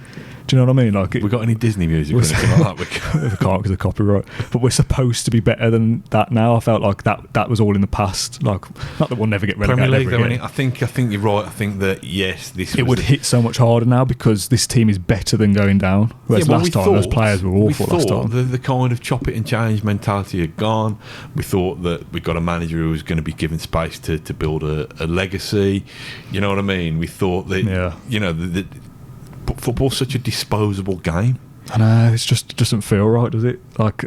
Do you know what I mean? Like, we got any Disney music or anything like that? We can't because of copyright. But we're supposed to be better than that now. I felt like that was all in the past. Like, not that we'll never get relegated. Premier League, ever again. I think you're right. I think that it would hit so much harder now because this team is better than going down. Whereas last time those players were awful. Last time the kind of chop it and change mentality had gone. We thought that we got a manager who was going to be given space to build a legacy. You know what I mean? We thought that football's such a disposable game. I know, it just doesn't feel right, does it? Like,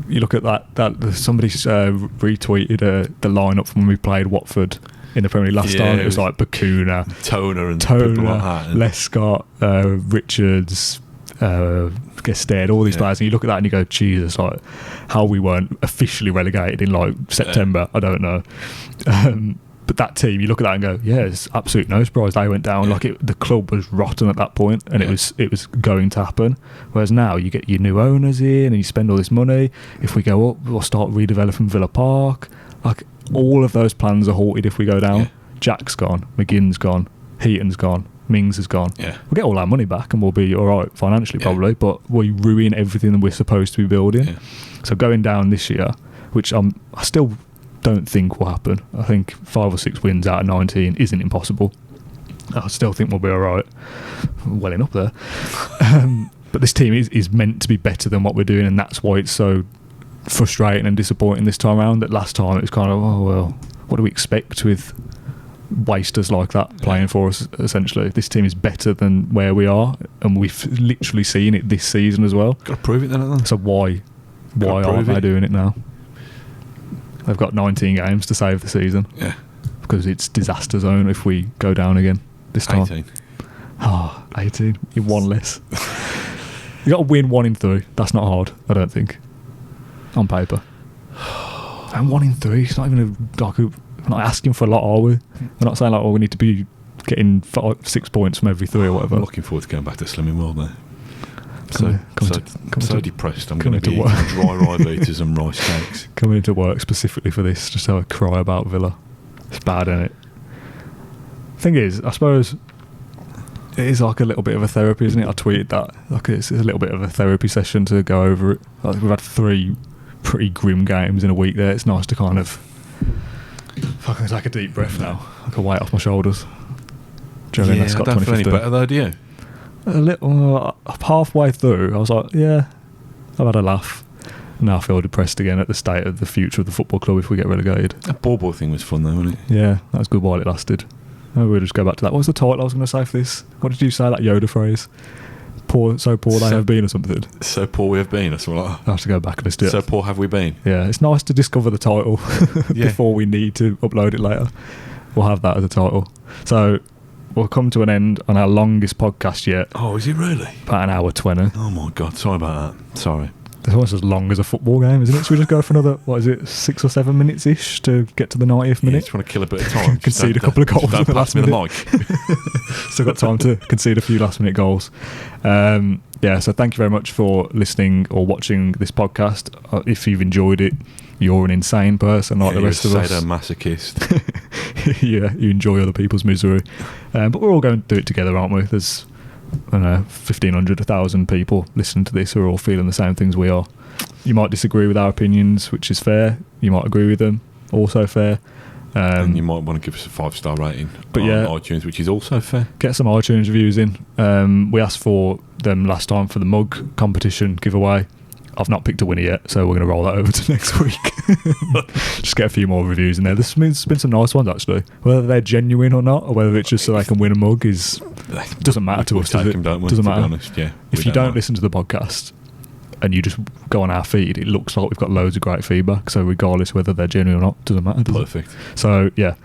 you look at that somebody's retweeted the lineup from when we played Watford in the Premier League last time. It was like Bakuna, Toner, people like that. Lescott, Richards, Gestead, all these players, and you look at that and you go, Jesus, like, how we weren't officially relegated in like September, I don't know. But that team, you look at that and go, it's absolutely no surprise they went down. Like, the club was rotten at that point, and it was going to happen. Whereas now you get your new owners in, and you spend all this money. If we go up, we'll start redeveloping Villa Park. Like, all of those plans are halted if we go down. Jack's gone, McGinn's gone, Heaton's gone, Mings has gone. We'll get all our money back, and we'll be all right financially probably. But we ruin everything that we're supposed to be building. So going down this year, which I still don't think will happen. I think 5 or 6 wins out of 19 isn't impossible. I still think we'll be alright. Welling up there. But this team is meant to be better than what we're doing, and that's why it's so frustrating and disappointing this time around. That last time it was kind of, what do we expect with wasters like that playing for us, essentially? This team is better than where we are, and we've literally seen it this season as well. Got to prove it then. So why aren't they doing it now? They've got 19 games to save the season. Because it's disaster zone if we go down again this time. 18. 18. You're one less. You got to win 1 in 3. That's not hard, I don't think, on paper. And 1 in 3. It's not even we're not asking for a lot, are we? We're not saying like, we need to be getting 6 points from every 3 or whatever. I'm looking forward to going back to Slimming World now. So depressed. I'm going to be eating dry rye beaters and rice cakes. Coming into work specifically for this, just to have a cry about Villa. It's bad, isn't it? Thing is, I suppose It is like a little bit of a therapy, isn't it? I tweeted that. Like it's a little bit of a therapy session to go over it. Like we've had 3 pretty grim games in a week there. It's nice to kind of fucking take a deep breath now. Like a weight off my shoulders. Do you know what I mean? I don't feel any better though, do you? A little halfway through, I was like, yeah, I've had a laugh. Now I feel depressed again at the state of the future of the football club if we get relegated. That ball thing was fun though, wasn't it? Yeah, that was good while it lasted. Maybe we'll just go back to that. What was the title I was going to say for this? What did you say, that Yoda phrase? Poor they have been or something? So poor we have been or something like that. I'll have to go back and list it. So poor have we been? Yeah, it's nice to discover the title before we need to upload it later. We'll have that as a title. So we'll come to an end on our longest podcast yet. Oh, is it really? About an hour 20. Oh my God, sorry about that. Sorry. It's almost as long as a football game, isn't it? Should we just go for another, 6 or 7 minutes-ish to get to the 90th minute? Yeah, just want to kill a bit of time. Concede a couple of goals don't in the pass last me minute. the mic. Still got time to concede a few last-minute goals. So thank you very much for listening or watching this podcast. If you've enjoyed it, you're an insane person like the rest of us. You're a sadomasochist. Yeah, you enjoy other people's misery. But we're all going to do it together, aren't we? There's 1,500, 1,000 people listening to this who are all feeling the same things we are. You might disagree with our opinions, which is fair. You might agree with them, also fair. And you might want to give us a 5-star rating on iTunes, which is also fair. Get some iTunes reviews in. We asked for them last time for the mug competition giveaway. I've not picked a winner yet, so we're going to roll that over to next week. Just get a few more reviews in there. There's been some nice ones, actually. Whether they're genuine or not, or whether it's just so they can win a mug, doesn't matter to us, does it? Doesn't matter. Honest, yeah, if you don't listen to the podcast and you just go on our feed, it looks like we've got loads of great feedback. So regardless whether they're genuine or not, doesn't matter. Perfect. So yeah,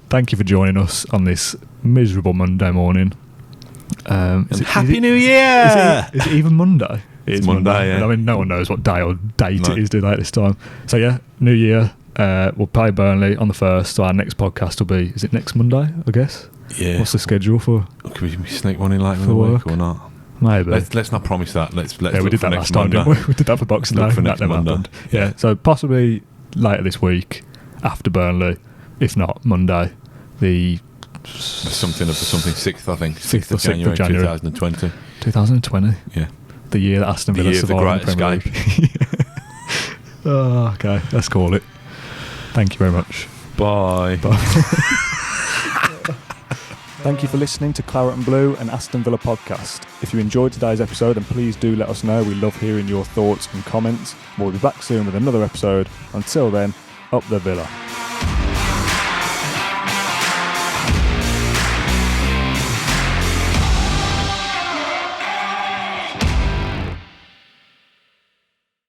thank you for joining us on this miserable Monday morning. Happy New Year! Is it even Monday? It's Monday, yeah. I mean, no one knows what day or date it is, do they, at this time? So yeah, New Year. We'll play Burnley on the 1st. So our next podcast will be, is it next Monday, I guess? Yeah. What's the schedule for? Can we sneak one in later in the week or not? Maybe. Let's not promise that. Let's we did that last time, didn't we? We did that for Boxing Day. For next Monday. Yeah, so possibly later this week after Burnley, if not Monday, something 6th, I think. 6th of January 2020. 2020? Yeah. The year that Aston Villa survived the Great Escape. Oh, okay, let's call it. Thank you very much. Bye. Thank you for listening to Claret and Blue and Aston Villa podcast. If you enjoyed today's episode, then please do let us know. We love hearing your thoughts and comments. We'll be back soon with another episode. Until then, up the Villa.